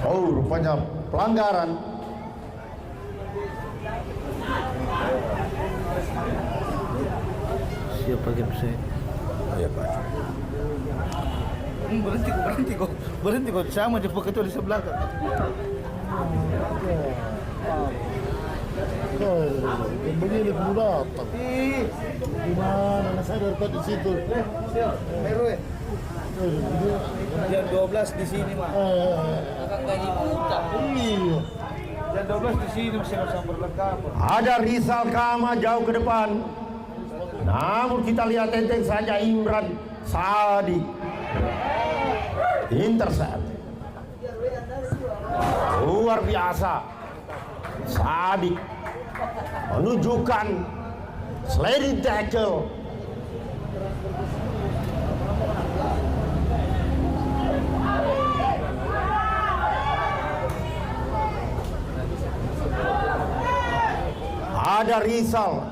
Oh, rupanya pelanggaran. Siapa game saya? Ya, Pak. Berhenti kok, sama dia ketua di sebelah kan. Begini perlu datang. Gimana? Anak saya dari tadi situ. Jam 12 di sini mah. Iya. Jam 12 di sini masih sampai lengkap. Ada Rizal Kama jauh ke depan. Namun kita lihat enteng saja Imran Sadi. Intercept. 2 luar biasa. Sadik menunjukkan sliding tackle. Ada Rizal,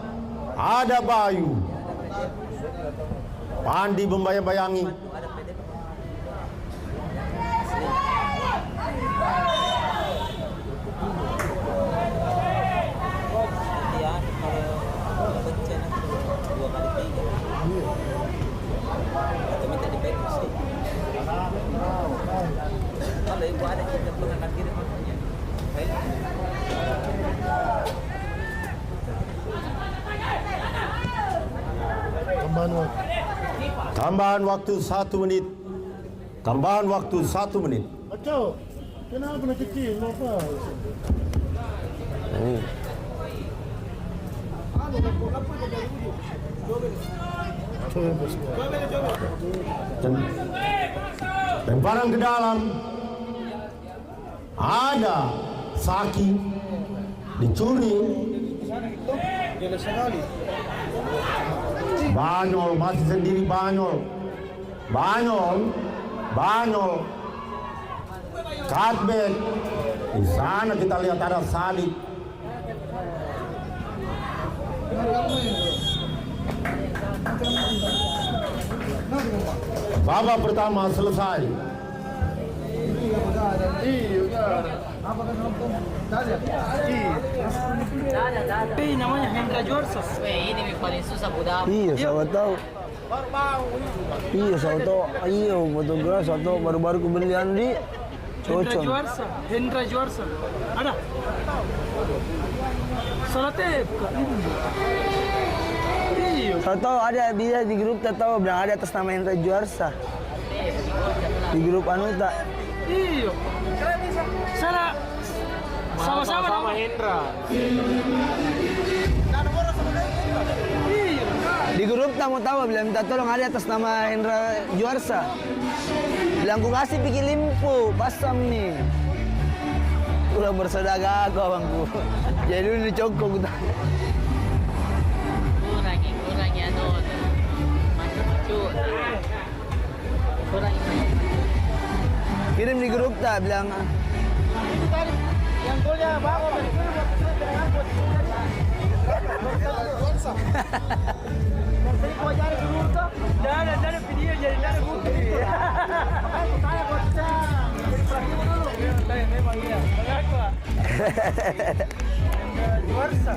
ada Bayu. Pandi membayang-bayangi. Tambahan waktu 1 menit. Tambahan waktu 1 menit. Kacau. Kenapa nak kecil? Kenapa? Lemparan ke dalam. Ada Saki dicuri. Banyol masih sendiri Banyol. Banyol. Cutback. Di sana kita lihat ada Salib. Babak pertama selesai. Namanya Hendra Juarsa. Ini paling susah budak. Iya, siapa tahu. Iya, siapa tahu. Iya, fotografer siapa tahu baru-baru kebelian di Cocok. Hendra Juarsa. Ada. Salatep. Iya. Siapa tahu ada dia di grup, tak tahu bilang ada atas nama Hendra Juarsa. Di grup Anuta. Iya. Sana sama Hendra. Iya. Di grup tak mau tahu bilang minta tolong ada atas nama Hendra Juarsa. Bilang ku kasih pikir limpu, pasam nih. Udah bersaudara aku abangku. Jadi udah dicokok kita. Kurangi anu. Mantap. Kurangi. Kirim di grup tak bilang Itu tadi yang golnya bangun dari dulu dari gua jari dulu tuh. Dari video jadi dari bukti. Aku tanya buat saya. Jadi perhatian dulu. Saya memang iya. Mengaku. Juarsa.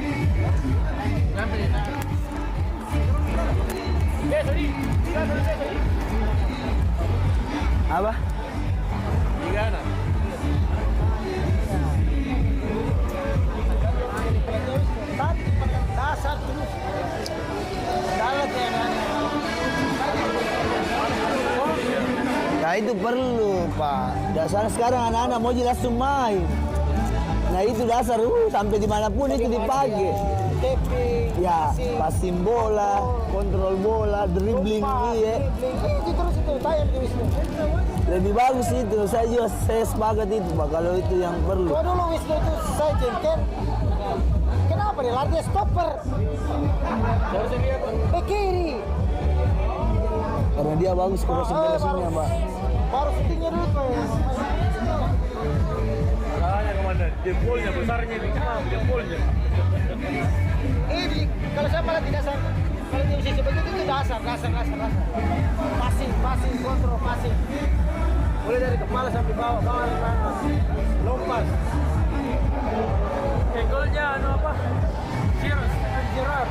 apa? Dasar terus. Dalam Nah itu perlu Pak. Dasar sekarang anak-anak mau langsung main. Nah itu dasar sampai dimanapun itu dipakai. Ya, passing bola, kontrol bola, dribbling, iya. Itu terus itu tayang di Wisnu. Lebih bagus itu, saya sepakat itu Pak, kalau itu yang perlu. Kalau dulu Wisnu itu saya jengkel. Kenapa dia larinya stopper? Bek kiri. Karena dia bagus crossing-crossingnya Pak. Baru syutingnya dulu Pak. Salahnya komandan, jempolnya besarnya ini jempolnya. Ini kalau saya malah tidak sadar. Kalau di sisi begitu itu dasar. Passing, kontrol, passing. Mulai dari kepala sampai bawah lompat. Golnya anu apa? Gerard.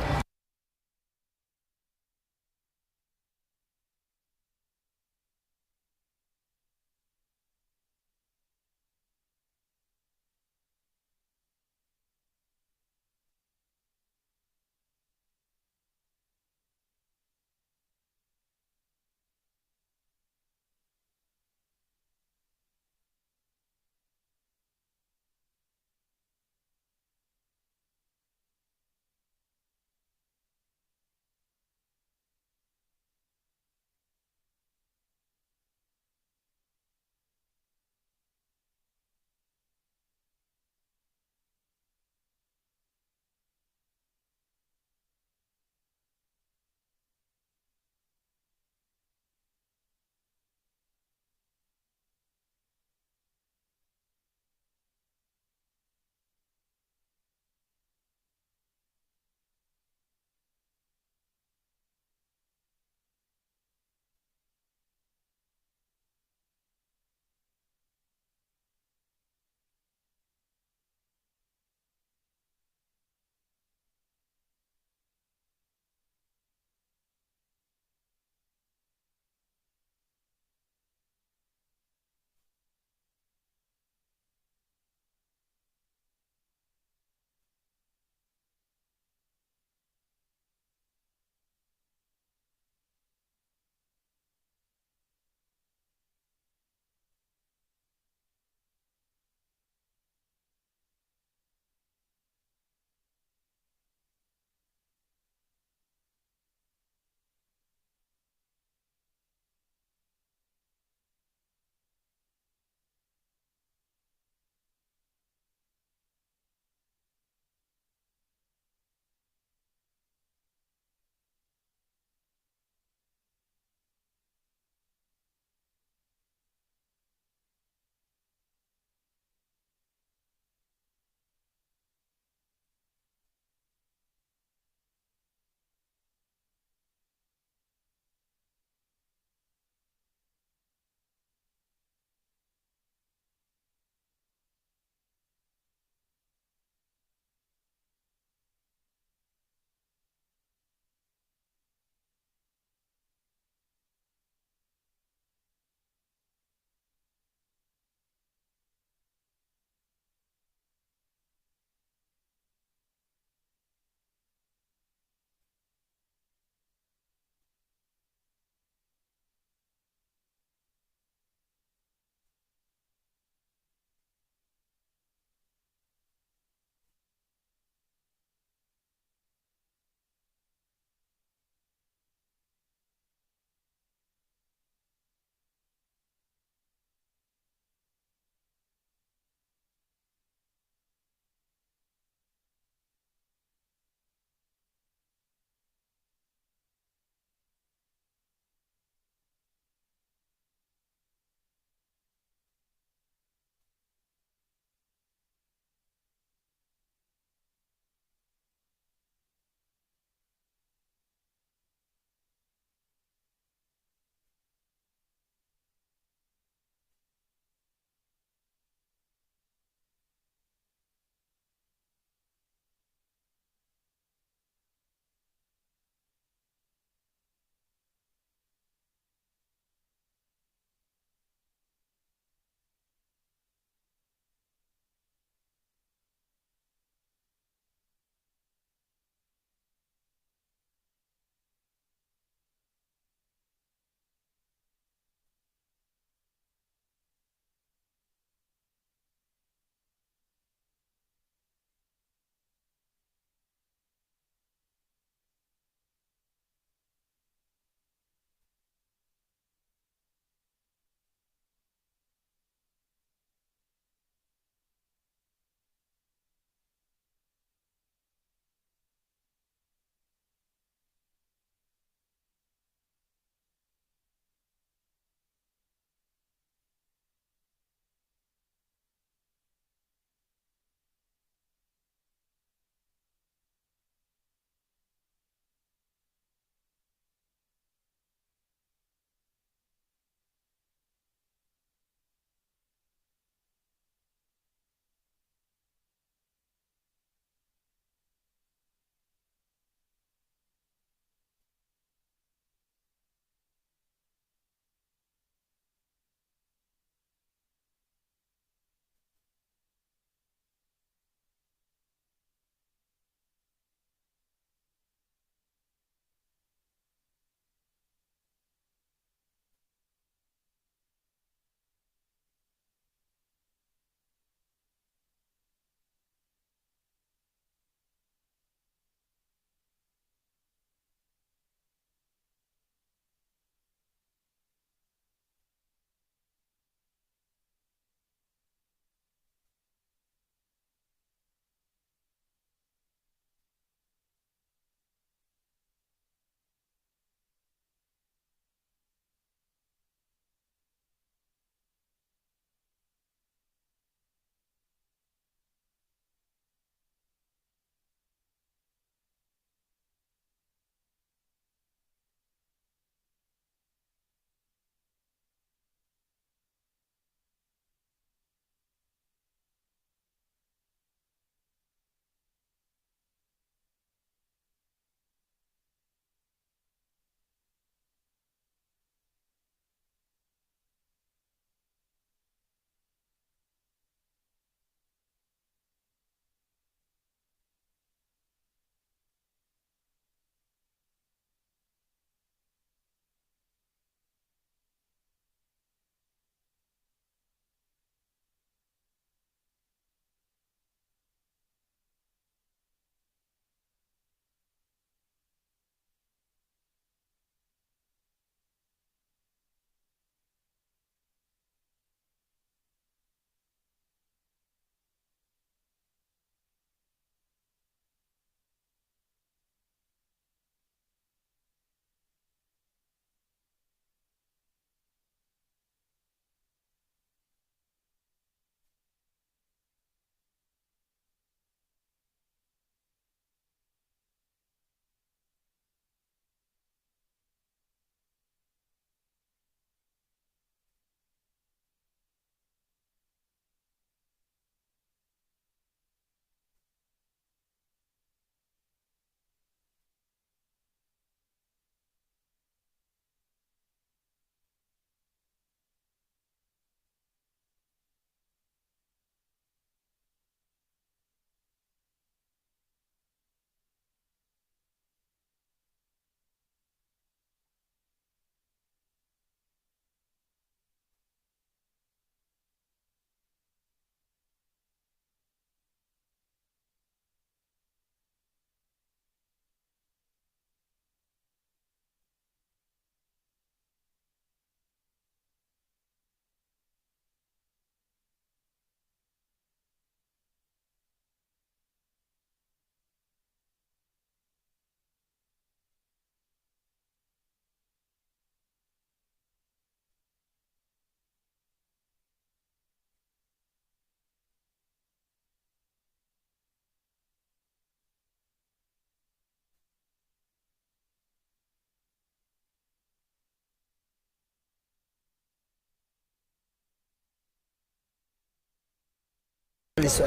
please.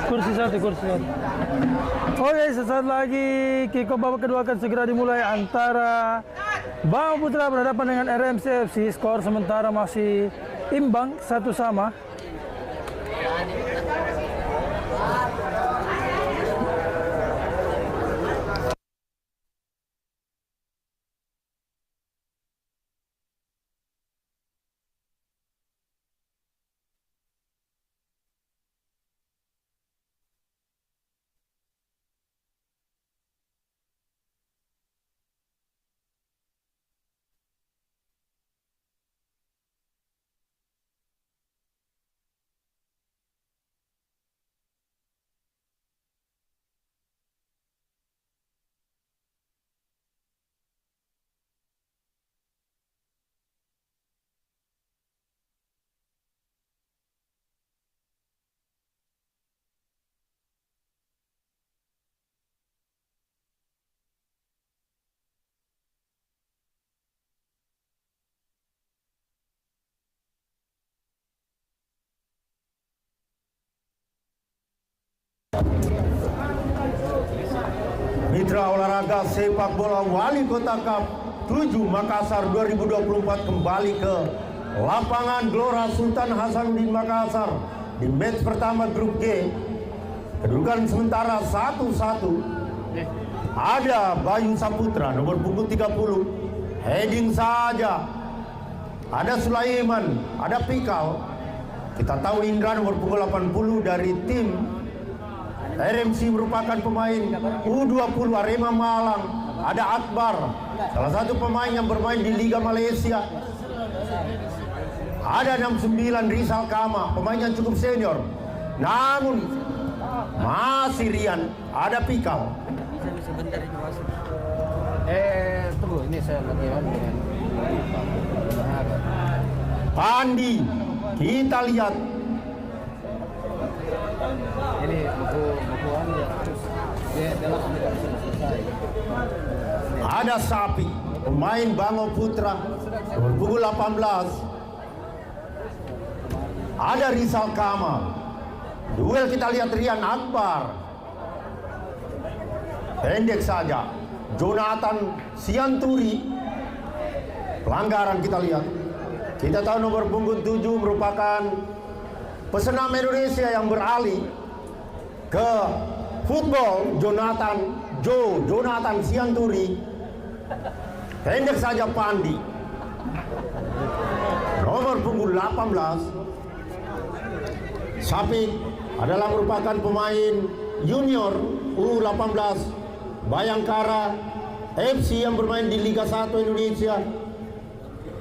Kursi satu. Oke, sesaat lagi kick off babak kedua akan segera dimulai antara Bangau Putra berhadapan dengan RMC FC. Skor sementara masih imbang 1-1. Mitra olahraga sepak bola Wali Kota Cup 7 Makassar 2024 kembali ke lapangan Gelora Sultan Hasanuddin Makassar di match pertama grup G. Kedudukan sementara 1-1. Ada Bayu Saputra nomor punggung 30, heading saja. Ada Sulaiman, ada Pikal. Kita tahu Indra nomor punggung 80 dari tim RMC merupakan pemain U20 Arema Malang. Ada Akbar, salah satu pemain yang bermain di Liga Malaysia. Ada 69 Rizal Kama, pemain yang cukup senior. Namun masih Rian, ada Pikal. Tunggu, ini saya lagi dengan Pandi, kita lihat. ini bukuan ya dalam tidak bisa selesai. Ada Sapi, pemain Bangau Putra, nomor punggung 18. Ada Rizal Kama. Duel kita lihat Rian Akbar. Pendek saja. Jonathan Sianturi. Pelanggaran kita lihat. Kita tahu nomor punggung 7 merupakan pesenam Indonesia yang beralih ke football. Jonathan Sianturi. Pendek saja Pandi. Nomor punggung 18 Sapik adalah merupakan pemain junior U18 Bayangkara FC yang bermain di Liga 1 Indonesia.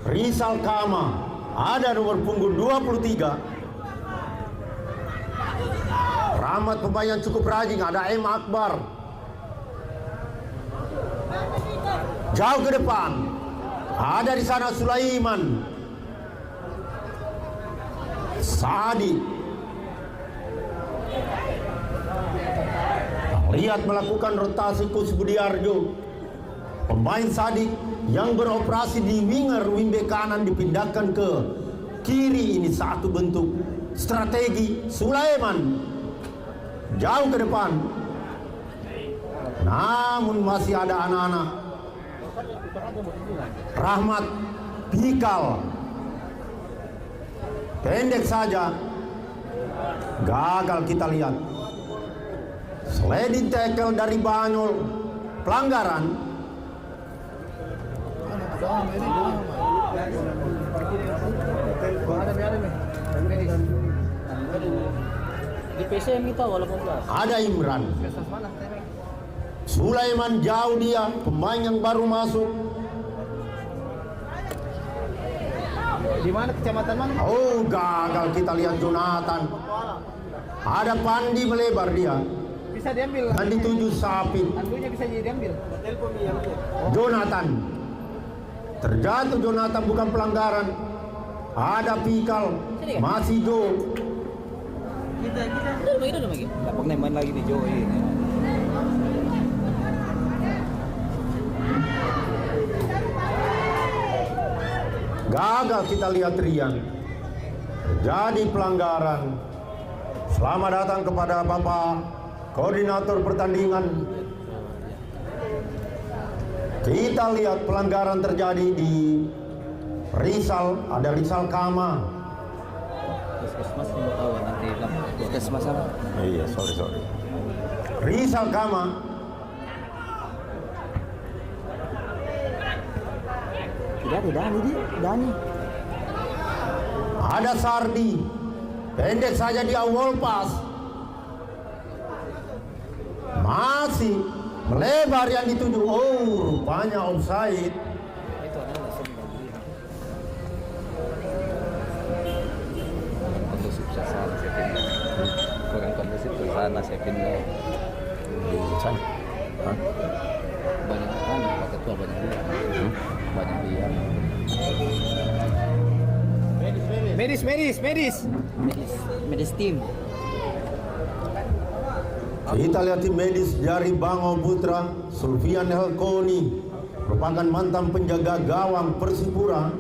Rizal Kama ada nomor punggung 23. Rahmat pemain yang cukup rajin, ada M. Akbar. Jauh ke depan ada di sana Sulaiman, Sadi. Lihat melakukan rotasi Coach Budiarjo. Pemain Sadik yang beroperasi di wing kanan dipindahkan ke kiri. Ini satu bentuk strategi. Sulaiman jauh ke depan. Namun masih ada anak-anak. Rahmat, Pikal. Pendek saja. Gagal kita lihat. Sliding tackle dari Banyol. Pelanggaran. Di PCM kita walaupun Ada Imran. Sulaiman jauh dia, pemain yang baru masuk. Di mana kecamatan mana? Oh, gagal kita lihat Jonathan. Ada Pandi melebar dia. Bisa diambil. Dan dituju Sapi. Tandunya bisa diambil. Jonathan. Terjatuh Jonathan, bukan pelanggaran. Ada Pikal. Masih Jo. kita udah lagi. Dapat main lagi di Joe ini. Gagal kita lihat Rian. Jadi pelanggaran. Selamat datang kepada Bapak Koordinator Pertandingan. Kita lihat pelanggaran terjadi di Rizal, ada Rizal Kama. Puskesmas mau tahu nanti puskesmas apa? Iya, sorry. Rizal Kama. Tidak ada Dani. Ada Sardi. Pendek saja di awal pas. Masih melebar yang dituju. Oh, rupanya offside. Itu adalah semua. Kondusif sana saya pindah. Kurang kondusif ke sana saya pindah. Di sana. Hah? Banyak kan, Pak Ketua banyak dia. Banyak dia. Medis tim. Kita lihat tim medis dari Bango Putra, Sulfian Helkoni, merupakan mantan penjaga gawang Persipura.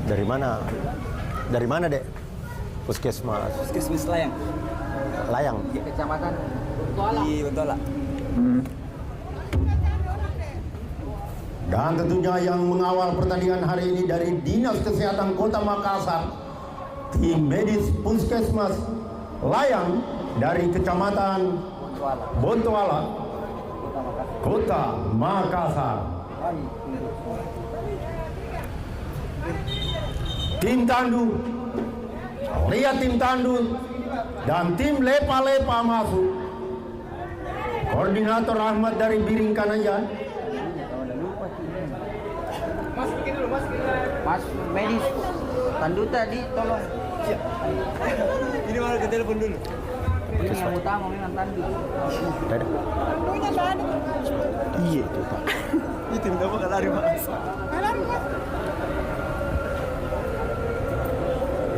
Dari mana? Dari mana, Dek? Puskesmas. Puskesmas Layang. Layang. Di Kecamatan Bontoala. Dan tentunya yang mengawal pertandingan hari ini dari Dinas Kesehatan Kota Makassar, tim medis Puskesmas Layang dari Kecamatan Bontoala, Kota Makassar. Tim Tandu, lihat tim Tandu dan tim Lepa-Lepa masuk. Koordinator Ahmad dari Biring Kanayan. Mas medis Tandu tadi tolong. Ini malah ke telepon dulu. Ini yang utama memang Tandu. Iya itu Pak. Itu enggak bakal lari Mas.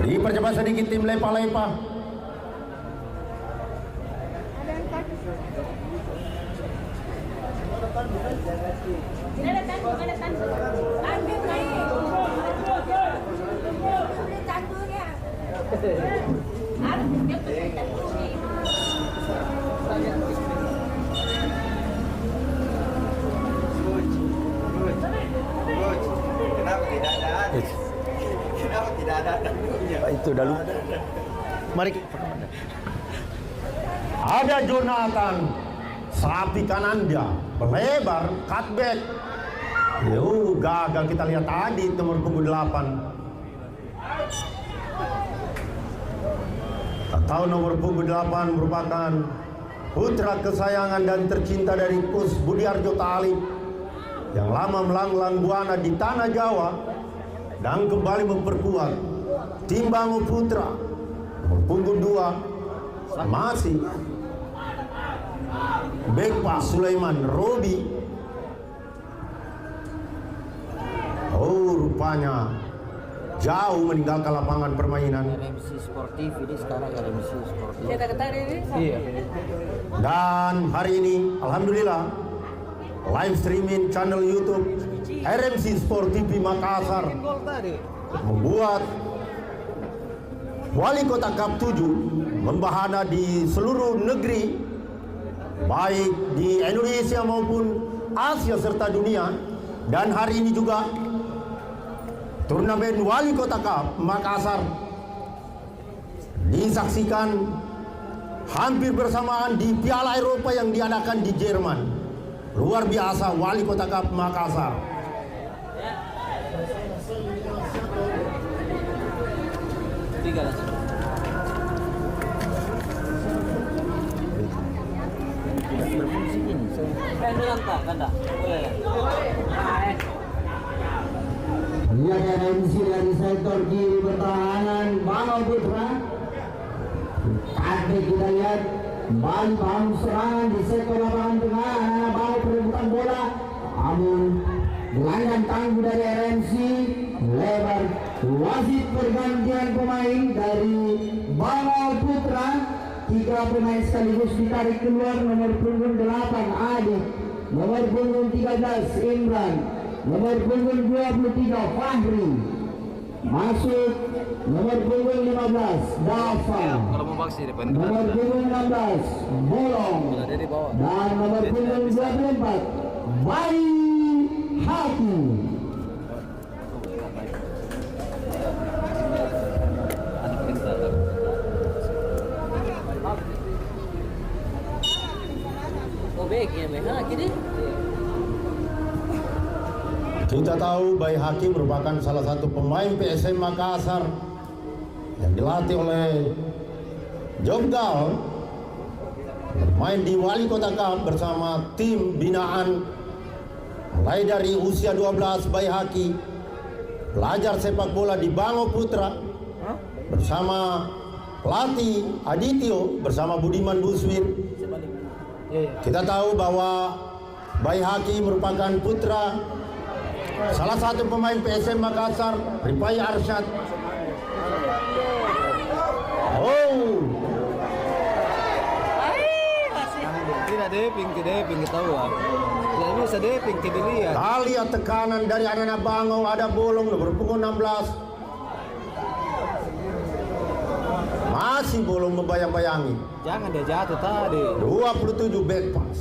Dipercepat sedikit tim Lepa-Lepa. Itu dah lupa. Mari kita. Ada Jonathan, sapi kananda, melebar, cutback. Gagal kita lihat tadi nomor punggung 8. Atau nomor punggung 8 merupakan putra kesayangan dan tercinta dari Kus Budiarjo Talib yang lama melanglang buana di tanah Jawa dan kembali memperkuat tim Bango Putra. Nomor punggung 2 masih bek Pak Sulaiman Robi. Oh, rupanya jauh meninggalkan lapangan permainan. RMC Sportif ini sekarang RMC Sportif. Iya. Dan hari ini alhamdulillah live streaming channel YouTube RMC Sport TV Makassar membuat Wali Kota Cup 7 membahana di seluruh negeri, baik di Indonesia maupun Asia serta dunia. Dan hari ini juga turnamen Wali Kota Cup Makassar disaksikan hampir bersamaan di Piala Eropa yang diadakan di Jerman. Luar biasa Wali Kota Cup Makassar. Tiga langsung. Berfungsi ini. Kanda. Boleh ya? Lihat RMC dari sektor kiri pertahanan Bango Putra. Kaki kita lihat kembali paham serangan di sektor lapangan tengah. Bango perebutan bola, namun gelandang tangguh dari RMC lebar. Wasit pergantian pemain dari Bango Putra 3 pemain sekaligus ditarik keluar. Nomor punggung 8 Adit, nomor punggung 13 Imran, nomor punggung 23 Fahri. Masuk nomor punggung 15 Dafa, Kalau mau baksi depan. nomor punggung 16 Bolong, Dia di bawah. dan nomor punggung 24 Bayi Haki. Anak pintar. Oh baik ya, baik. Ha, gini. Kita tahu Bayi Haki merupakan salah satu pemain PSM Makassar yang dilatih oleh Jogdal, bermain di Wali Kota Cup bersama tim binaan mulai dari usia 12. Bayi Haki belajar sepak bola di Bango Putra bersama pelatih Adityo bersama Budiman Buswir. Kita tahu bahwa Bayi Haki merupakan putra salah satu pemain PSM Makassar, Ripai Arsyad. Oh, Tidak deping ketahuan. Tidak bisa deping tidak lihat. kita lihat tekanan dari anak-anak Bangau. Ada Bolong nomor punggung 16. Masih Bolong membayang-bayangi. Jangan dia jatuh tadi. 27 back pass.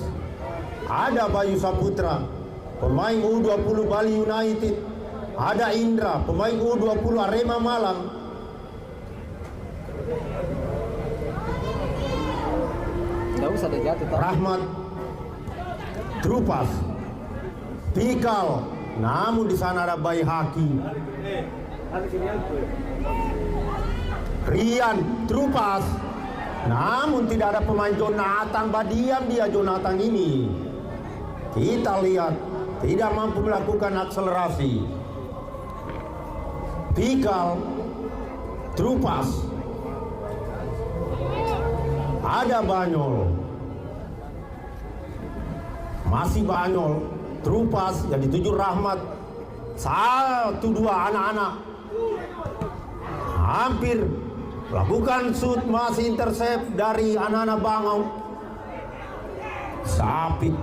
Ada Bayu Saputra, pemain U20 Bali United. Ada Indra, pemain U20 Arema Malang. Tidak usah dia jatuh tadi. Rahmat, Trupas, Pikal, namun di sana ada Bayi Haki. Rian, Trupas, namun tidak ada pemain Jonathan. Badiam dia Jonathan ini. Kita lihat tidak mampu melakukan akselerasi. Pikal, Trupas, ada Banyol, masih Banyol, Trupas yang dituju Rahmat. 1-2 anak-anak hampir lakukan shoot, masih intercept dari anak-anak Bangau. Sapit,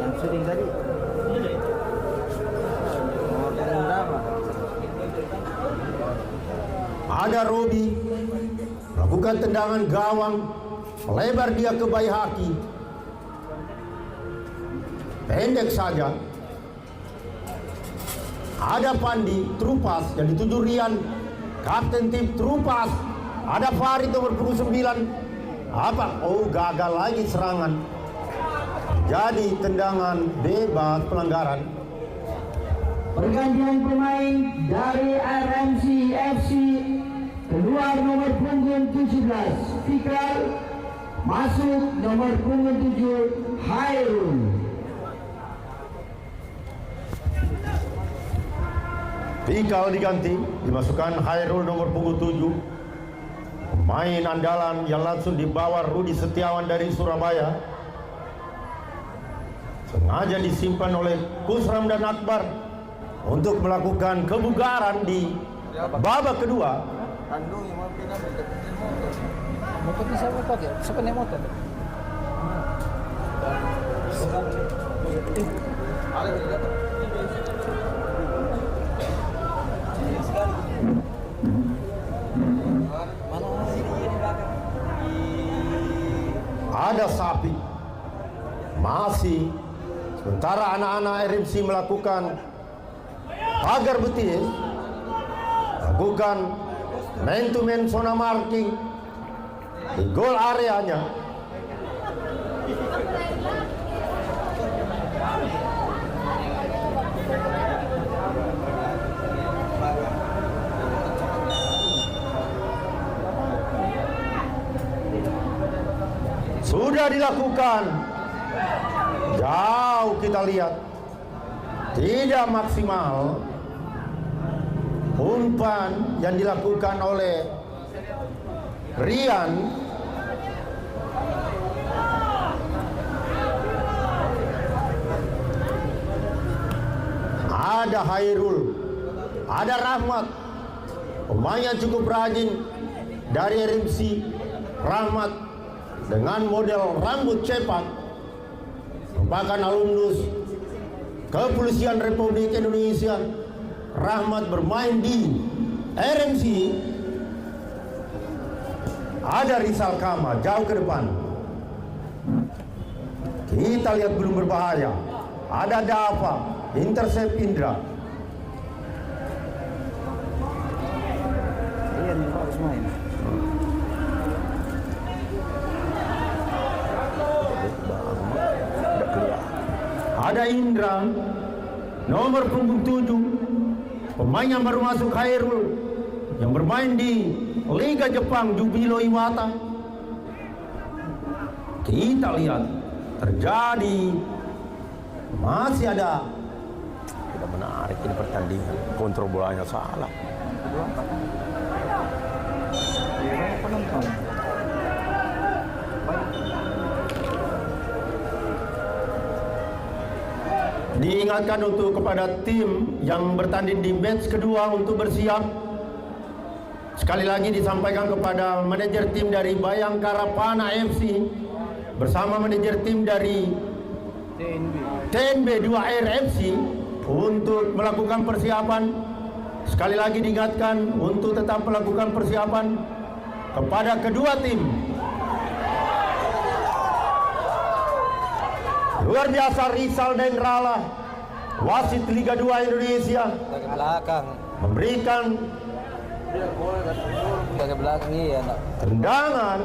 Yang sering tadi. ada Robi lakukan tendangan gawang, melebar dia ke Bayi Haki, pendek saja. Ada Pandi, Trupas yang dituju Rian, kapten tim Trupas. Ada Farid nomor 29. Apa? Oh, gagal lagi serangan. Jadi tendangan bebas pelanggaran. Pergantian pemain dari RMC FC. Keluar nomor punggung 17 Fikral, masuk nomor punggung 7 Hairul. Fikal diganti, dimasukkan Hairul nomor punggung 7. Pemain andalan yang langsung dibawa Rudi Setiawan dari Surabaya. Sengaja disimpan oleh Kusram dan Akbar untuk melakukan kebugaran di babak kedua. Motor bisa pakai. Siapa naik motor? Ada Sapi, masih sementara anak-anak RMC melakukan pagar betis, lakukan man to man zona marking di goal areanya. Sudah dilakukan, jauh kita lihat, tidak maksimal umpan yang dilakukan oleh Rian. ada Hairul, ada Rahmat, pemain yang cukup rajin dari RMC. Rahmat dengan model rambut cepat, merupakan alumnus Kepolisian Republik Indonesia. Rahmat bermain di RMC. Ada Rizal Kama jauh ke depan. Kita lihat belum berbahaya. Ada Dava, intercept Indra. Iya nih harus main. Ada Indra, nomor punggung 7, pemain yang baru masuk Khairul, yang bermain di Liga Jepang Jubilo Iwata. Kita lihat terjadi, masih ada. Tidak menarik ini pertandingan, kontrol bolanya salah. Diingatkan untuk kepada tim yang bertanding di match kedua untuk bersiap. Sekali lagi disampaikan kepada manajer tim dari Bayangkara Pana FC bersama manajer tim dari TNB 2R FC untuk melakukan persiapan. Sekali lagi diingatkan untuk tetap melakukan persiapan kepada kedua tim. Luar biasa Rizal Dengrala, wasit Liga 2 Indonesia, Ke belakang. memberikan Ke belakang iya nak. tendangan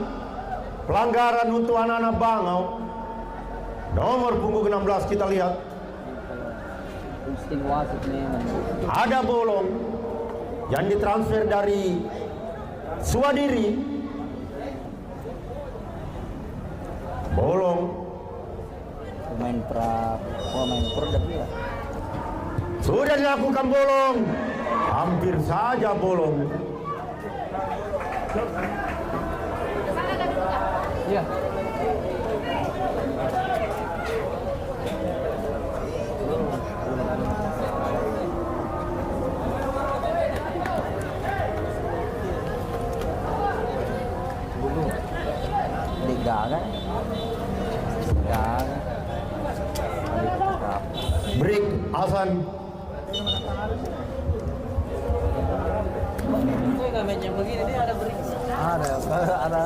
pelanggaran untuk anak-anak Bangau. Nomor punggung 16 kita lihat. Insting wasit memang. Ada Bolong yang ditransfer dari Suwadiri. Bolong Pemain produk dia. sudah dilakukan Bolong. Hampir saja Bolong. Iya. Liga kan? Liga kan? Break Hasan. Ada.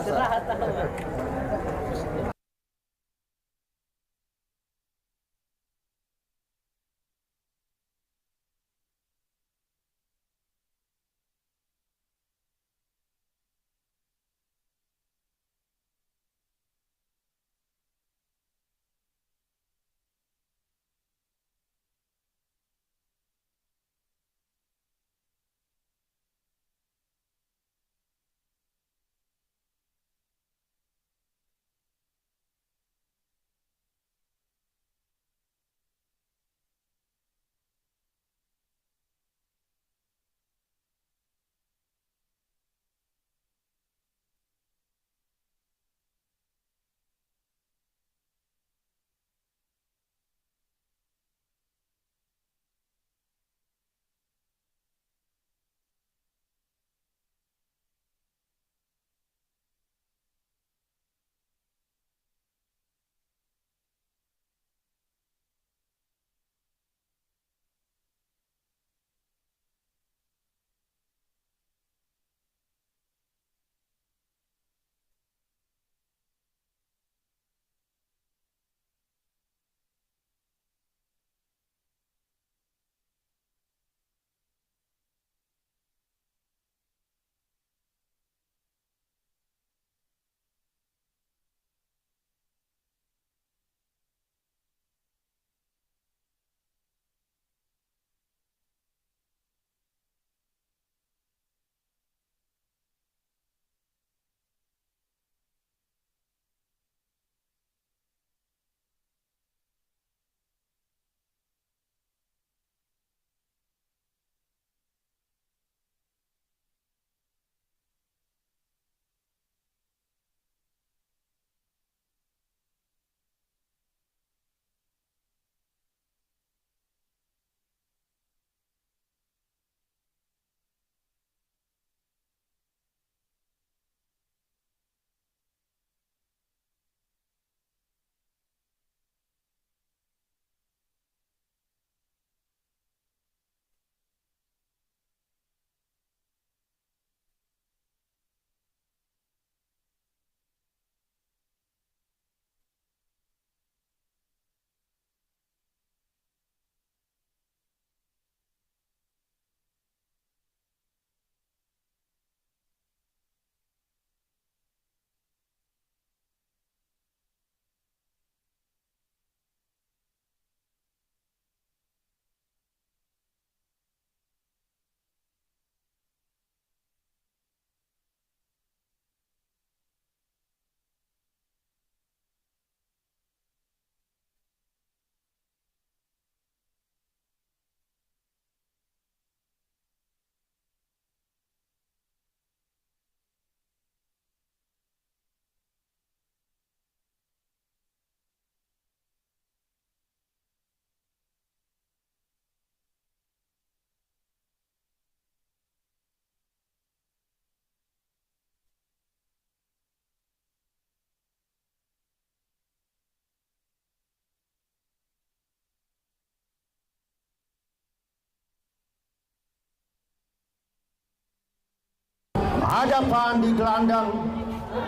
Ada Pandi gelandang,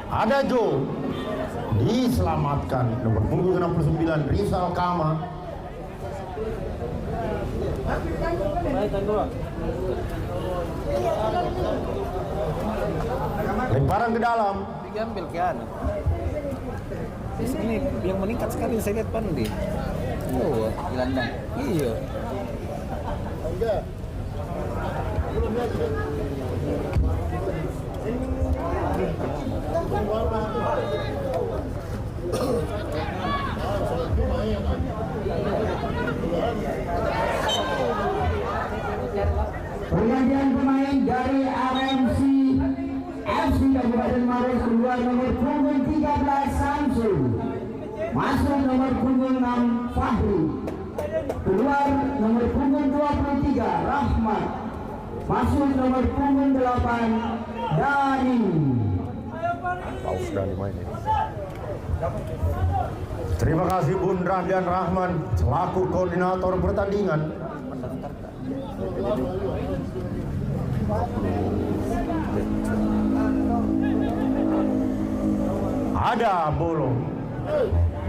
ada Joe. Diselamatkan nomor punggung 69 Rizal Kama. Lemparan ke dalam. Diambil kan. Di sini yang meningkat sekali saya lihat Pandi. Oh, gelandang. Iya. Pergantian pemain dari RMC FC Kabupaten Maros keluar nomor punggung 13 Samsul, masuk nomor punggung 6 Fahri, keluar nomor punggung 23 Rahmat, masuk nomor punggung 8 Dani. Paus Dani main ini. Terima kasih Bun Rahdian Rahman selaku koordinator pertandingan. Ada bolong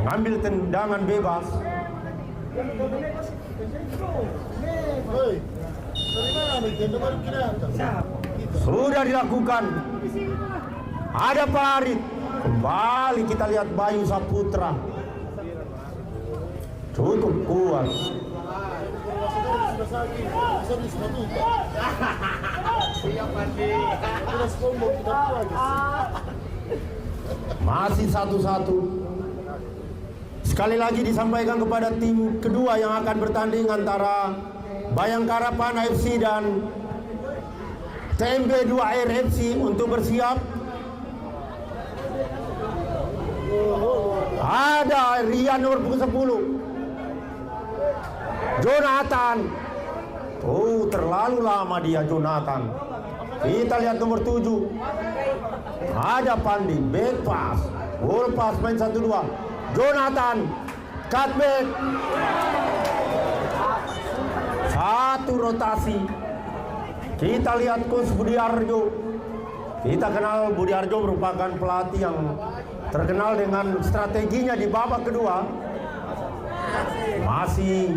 mengambil tendangan bebas. Sudah dilakukan. Ada Farid. Kembali kita lihat Bayu Saputra. Cukup kuat. Masih 1-1. Sekali lagi disampaikan kepada tim kedua yang akan bertanding antara Bayangkara Pan FC dan TMB 2R FC untuk bersiap. Ada Rian nomor punggung 10. Jonathan. Oh, terlalu lama dia Jonathan. Kita lihat nomor 7. Ada Pandi, back pass, ball pass main 1-2. Jonathan, cutback. Satu rotasi. Kita lihat Coach Budi Harjo. Kita kenal Budi Harjo merupakan pelatih yang terkenal dengan strateginya di babak kedua. Masih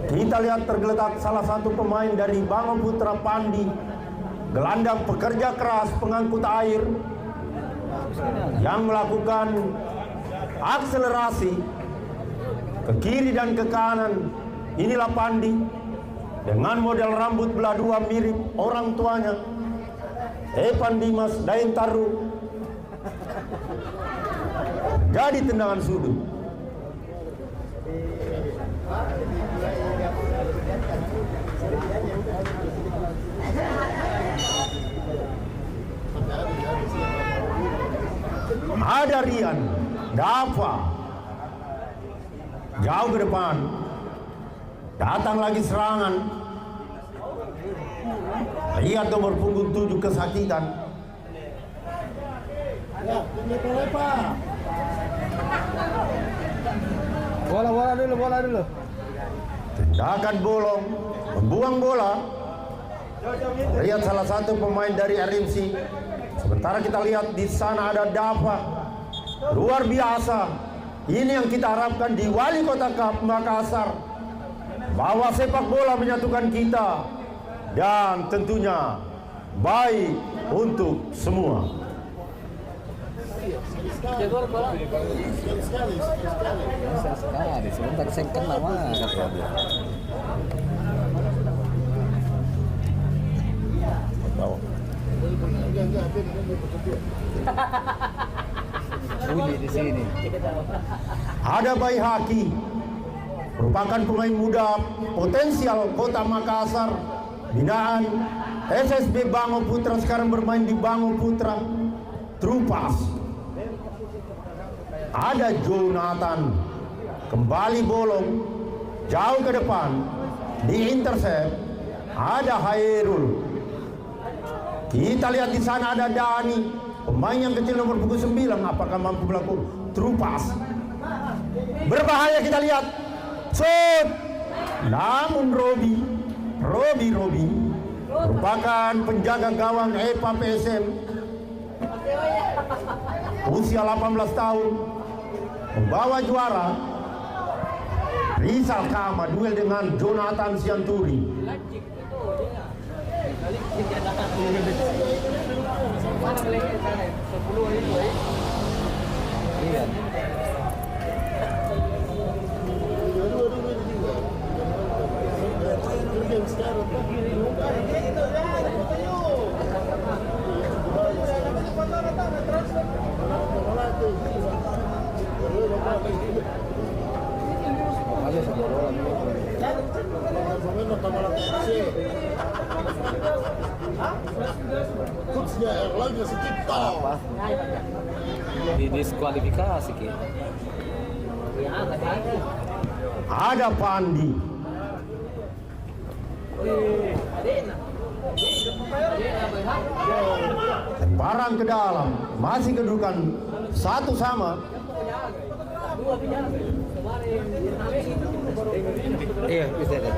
kita lihat tergeletak salah satu pemain dari Bango Putra Pandi, gelandang pekerja keras pengangkut air yang melakukan akselerasi ke kiri dan ke kanan. Inilah Pandi dengan model rambut belah dua mirip orang tuanya, Evan Dimas Daintaru. Jadi tendangan sudut. Ada Rian, Dava, jauh ke depan, datang lagi serangan. Lihat nomor punggung 7 kesakitan. Bola dulu. Tindakan bolong, membuang bola. Lihat salah satu pemain dari RMC. Sementara kita lihat di sana ada Dava. Luar biasa. Ini yang kita harapkan di Wali Kota Cup Makassar. Bahwa sepak bola menyatukan kita. Dan tentunya baik untuk semua. Sekali, sebentar saya kenal mah kata dia. Bunyi di sini. Ada Bayi Haki, merupakan pemain muda potensial Kota Makassar, binaan SSB Bango Putra, sekarang bermain di Bango Putra. True pass. Ada Jonathan, kembali bolong, jauh ke depan, di intercept. Ada Hairul. Kita lihat di sana ada Dani, pemain yang kecil nomor punggung 9. Apakah mampu melakukan true pass? Berbahaya kita lihat. Shoot. Namun Robi merupakan penjaga gawang EPA PSM, usia 18 tahun, membawa juara. Rizal Kama duel dengan Jonathan Sianturi. Didiskualifikasi Ki. Ada Pandi. Lemparan ke dalam, masih kedudukan 1-1. Iya, bisa deh.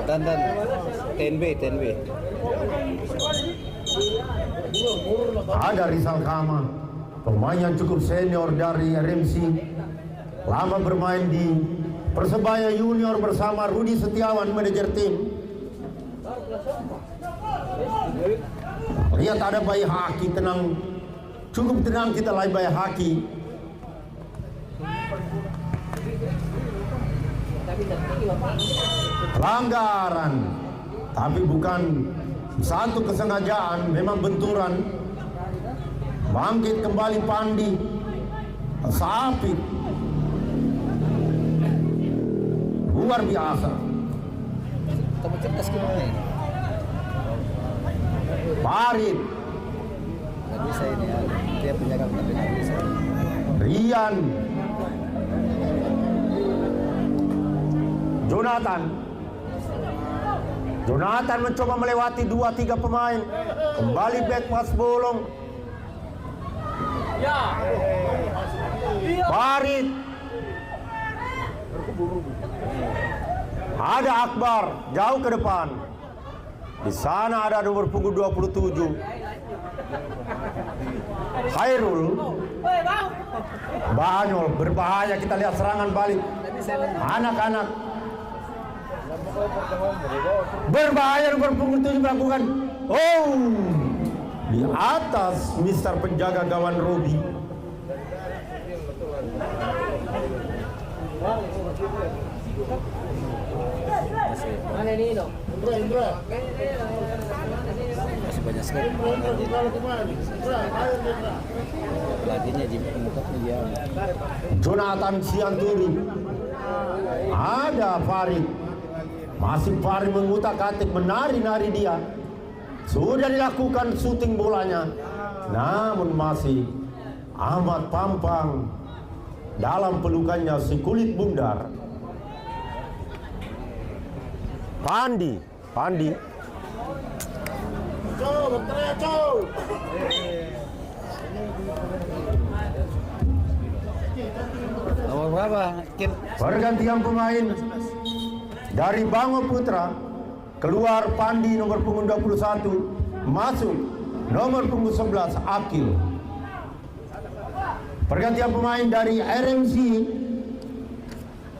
Dan TNB. Ada Rizal Kama, pemain yang cukup senior dari RMC, lama bermain di Persebaya Junior bersama Rudi Setiawan, manajer tim. Lihat ada Bayi Haki, tenang, cukup tenang kita lihat Bayi Haki. Pelanggaran, tapi bukan satu kesengajaan, memang benturan. Bangkit kembali Pandi, Sapit, luar biasa. Kamu cerdas gimana ini? Farid, Nggak bisa ini ya. Dia penjaga tapi nggak bisa. Rian, Jonathan mencoba melewati 2-3 pemain. Kembali back pas bolong. Farid. Ada Akbar jauh ke depan. Di sana ada nomor punggung 27. Khairul. Banyol berbahaya, kita lihat serangan balik. Anak-anak berbahaya, nomor punggung 7 melakukan di atas Mister penjaga gawang Robi. Masih banyak sekali. Pelatihnya di pemukanya dia. Jonathan Sianturi. Ada Farid. Masih Farid mengutak-atik, menari-nari dia. Sudah dilakukan syuting bolanya, namun masih amat pampang dalam pelukannya si kulit bundar. Pandi. Nomor berapa? Pergantian pemain dari Bango Putra, keluar Pandi nomor punggung 21, masuk nomor punggung 11 Akil. Pergantian pemain dari RMC,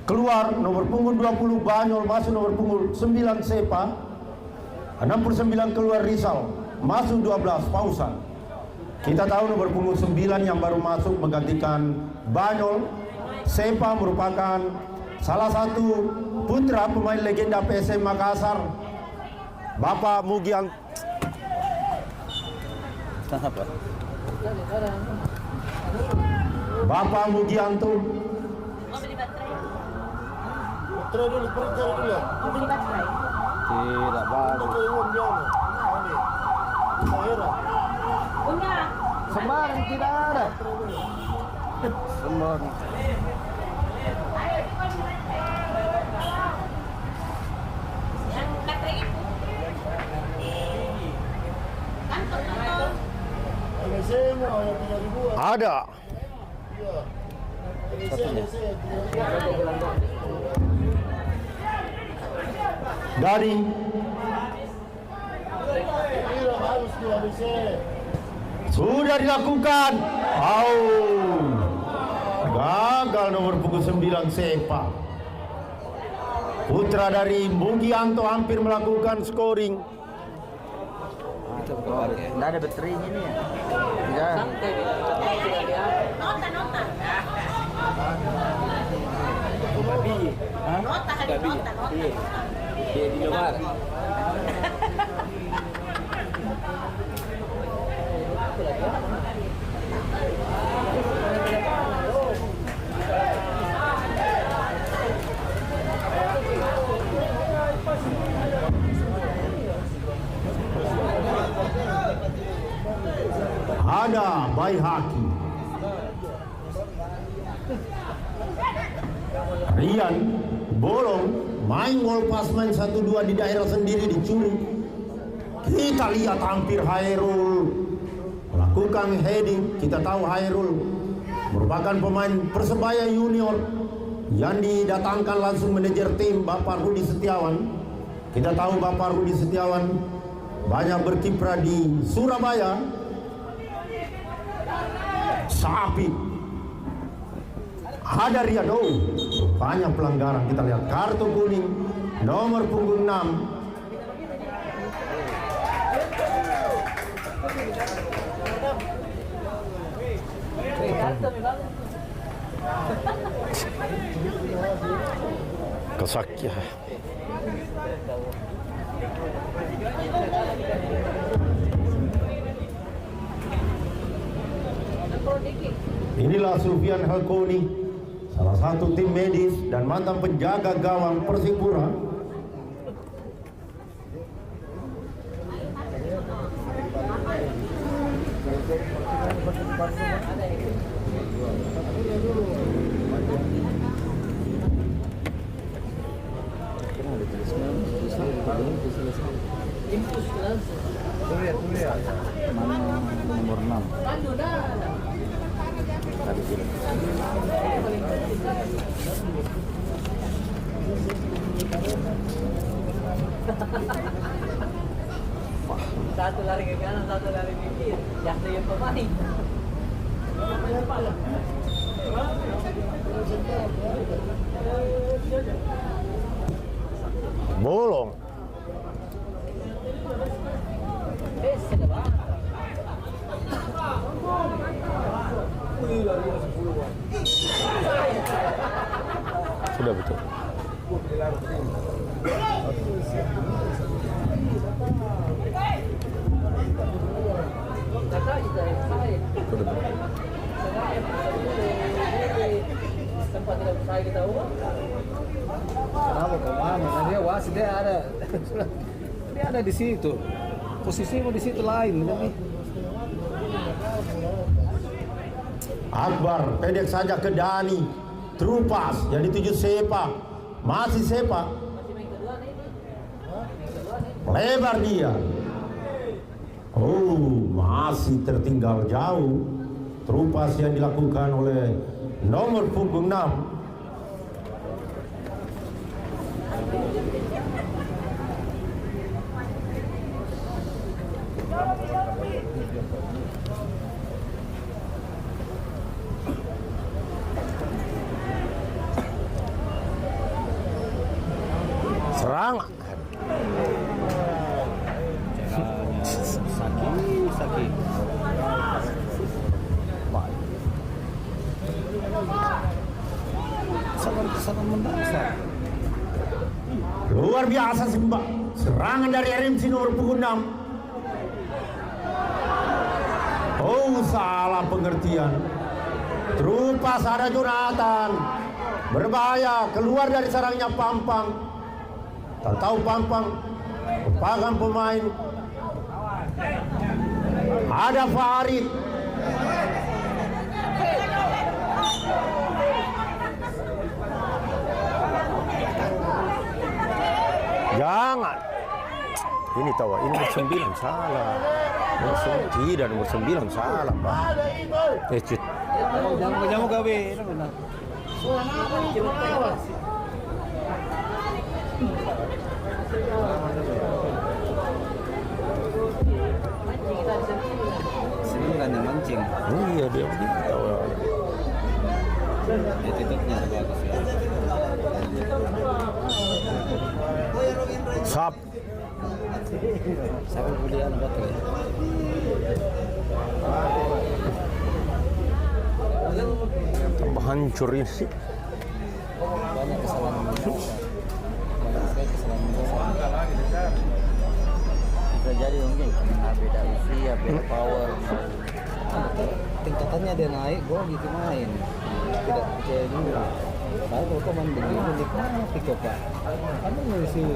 keluar nomor punggung 20 Banyol, masuk nomor punggung 9 Sepa. 69 keluar Rizal, masuk 12 Pausan. Kita tahu nomor punggung 9 yang baru masuk menggantikan Banyol. Sepa merupakan salah satu putra pemain legenda PSM Makassar, Bapak Mugian. Bapak Mugianto. Tidak bagus. Sembarang tidak ada. Sembarang. Ada. Dari Sudah dilakukan. Gagal nomor punggung 9 Sepa. Putra dari Mugianto hampir melakukan scoring. Nggak ada baterainya ini ya? Ya. Ada Baihaki. Rian bolong, main wall pass, main 1-2 di daerah sendiri dicuri. Kita lihat hampir Hairul melakukan heading. Kita tahu Hairul merupakan pemain Persebaya Junior yang didatangkan langsung manajer tim Bapak Rudi Setiawan. Kita tahu Bapak Rudi Setiawan banyak berkiprah di Surabaya. Sapi ada Rian, banyak pelanggaran. Kita lihat kartu kuning nomor punggung 6. Kesakya. Inilah Sufyan Halkoni, salah satu tim medis dan mantan penjaga gawang Persipura. Nomor 6. Satu lari ke kanan, satu lari ke kiri. Jatuh yang pemain. Bolong. Sudah betul. Tempat tidak bersaing kita uang. Kenapa kau mana? Dia wasit, dia ada. Dia ada di situ. Posisinya di situ lain, tapi Akbar pendek saja ke Dani. Trupas yang dituju Sepa. Masih Sepa. Lebar dia. Masih tertinggal jauh. Trupas yang dilakukan oleh nomor punggung 6. Serang. sakit. Sangat mendasar. Luar biasa sih Mbak. Serangan dari RMC nomor punggung 6. Salah pengertian. Trupas ada Jonathan. Berbahaya, keluar dari sarangnya Pampang. Tak tahu Pampang merupakan pemain. Ada Farid. Jangan. Ini tahu, ini nomor 9 salah. Tidak, nomor 9 salah, Pak. Cut. Jangan gawe. kan yang mancing. Iya dia begitu. Attitude-nya bagus ya. Sap. Siapa kemudian baterai? Tambah hancur ini sih. Banyak kesalahan Indonesia. Banyak sekali kesalahan Indonesia. Bisa jadi mungkin karena beda usia, beda power. Tingkatannya dia naik, gua gitu main. Tidak percaya juga. Saya kalau kau main begini, nikmati kok Pak. Kamu dari sini.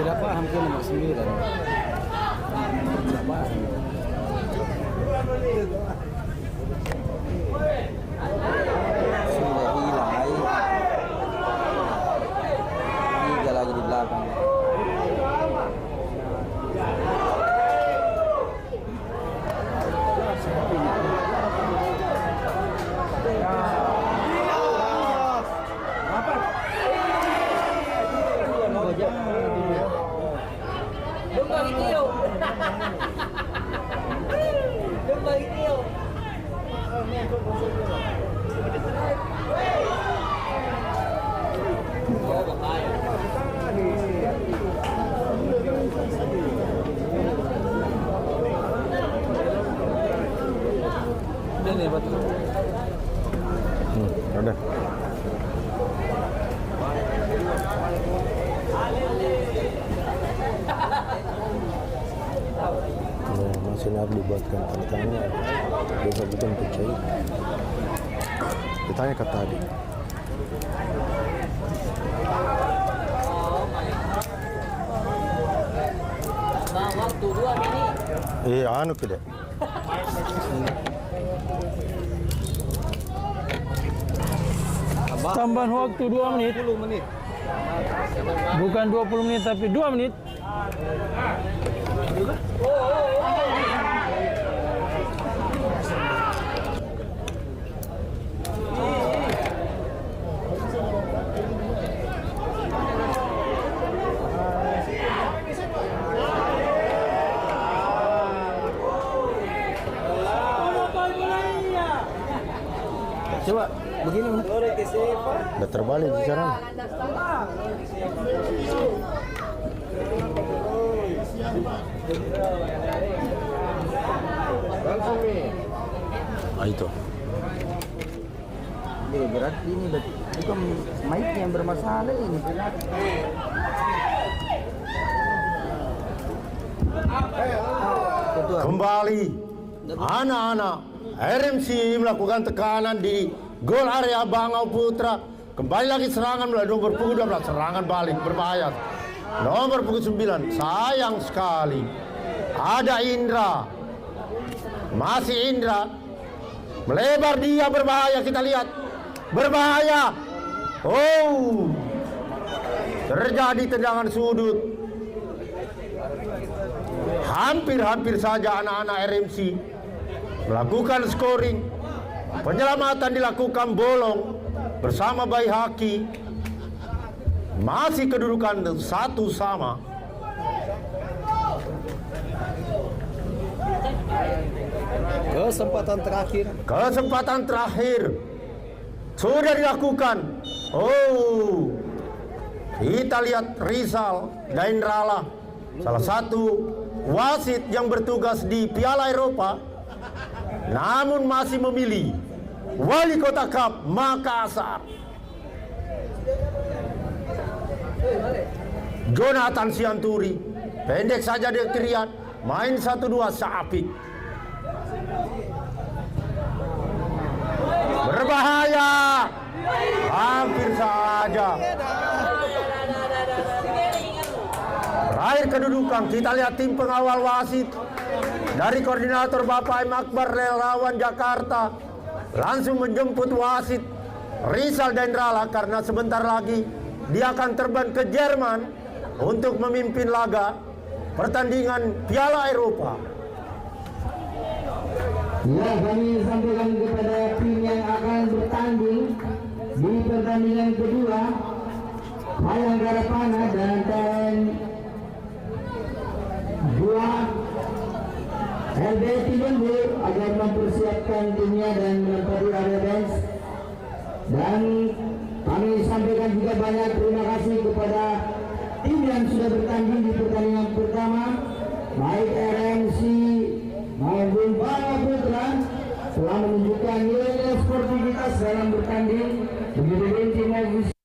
Tidak paham ke nomor 9. Tidak paham. Sudah hilang air. Tiga lagi di belakang. Ini betul. Ada. Masih harus dibuatkan tantangan. Bisa bukan percaya. Ditanya ke tadi. Waktu 2 menit. Iya, anu tidak. Tambahan waktu 2 menit. 10 menit. Bukan 20 menit tapi 2 menit. Coba begini. Udah terbalik bicara. Ah itu. Berarti ini bukan mic-nya yang bermasalah ini. Kembali anak-anak RMC melakukan tekanan di gol area Bangau Putra. Kembali lagi serangan melalui nomor punggung 12. Serangan balik berbahaya. Nomor punggung 9. Sayang sekali. Ada Indra. Masih Indra. Melebar dia berbahaya, kita lihat. Berbahaya. Oh. Terjadi tendangan sudut. Hampir-hampir saja anak-anak RMC melakukan scoring. Penyelamatan dilakukan Bolong bersama Bayi Haki. Masih kedudukan 1-1. Kesempatan terakhir sudah dilakukan. Oh, kita lihat Rizal Dainrala, salah satu wasit yang bertugas di Piala Eropa, namun masih memilih Wali Kota Cup Makassar. Jonathan Sianturi, pendek saja dia teriak, main 1-2 Saapik. Berbahaya, hampir saja. Terakhir kedudukan, kita lihat tim pengawal wasit dari koordinator Bapak M. Akbar relawan Jakarta langsung menjemput wasit Rizal Dendrala karena sebentar lagi dia akan terbang ke Jerman untuk memimpin laga pertandingan Piala Eropa. Ya, kami sampaikan kepada tim yang akan bertanding di pertandingan kedua, Bayangkara Pana dan dua LB Timur agar mempersiapkan timnya dan menempati area bench. Dan kami sampaikan juga banyak terima kasih kepada tim yang sudah bertanding di pertandingan pertama, baik RMC maupun Bangka Putra, telah menunjukkan nilai sportivitas dalam bertanding. Begitu tim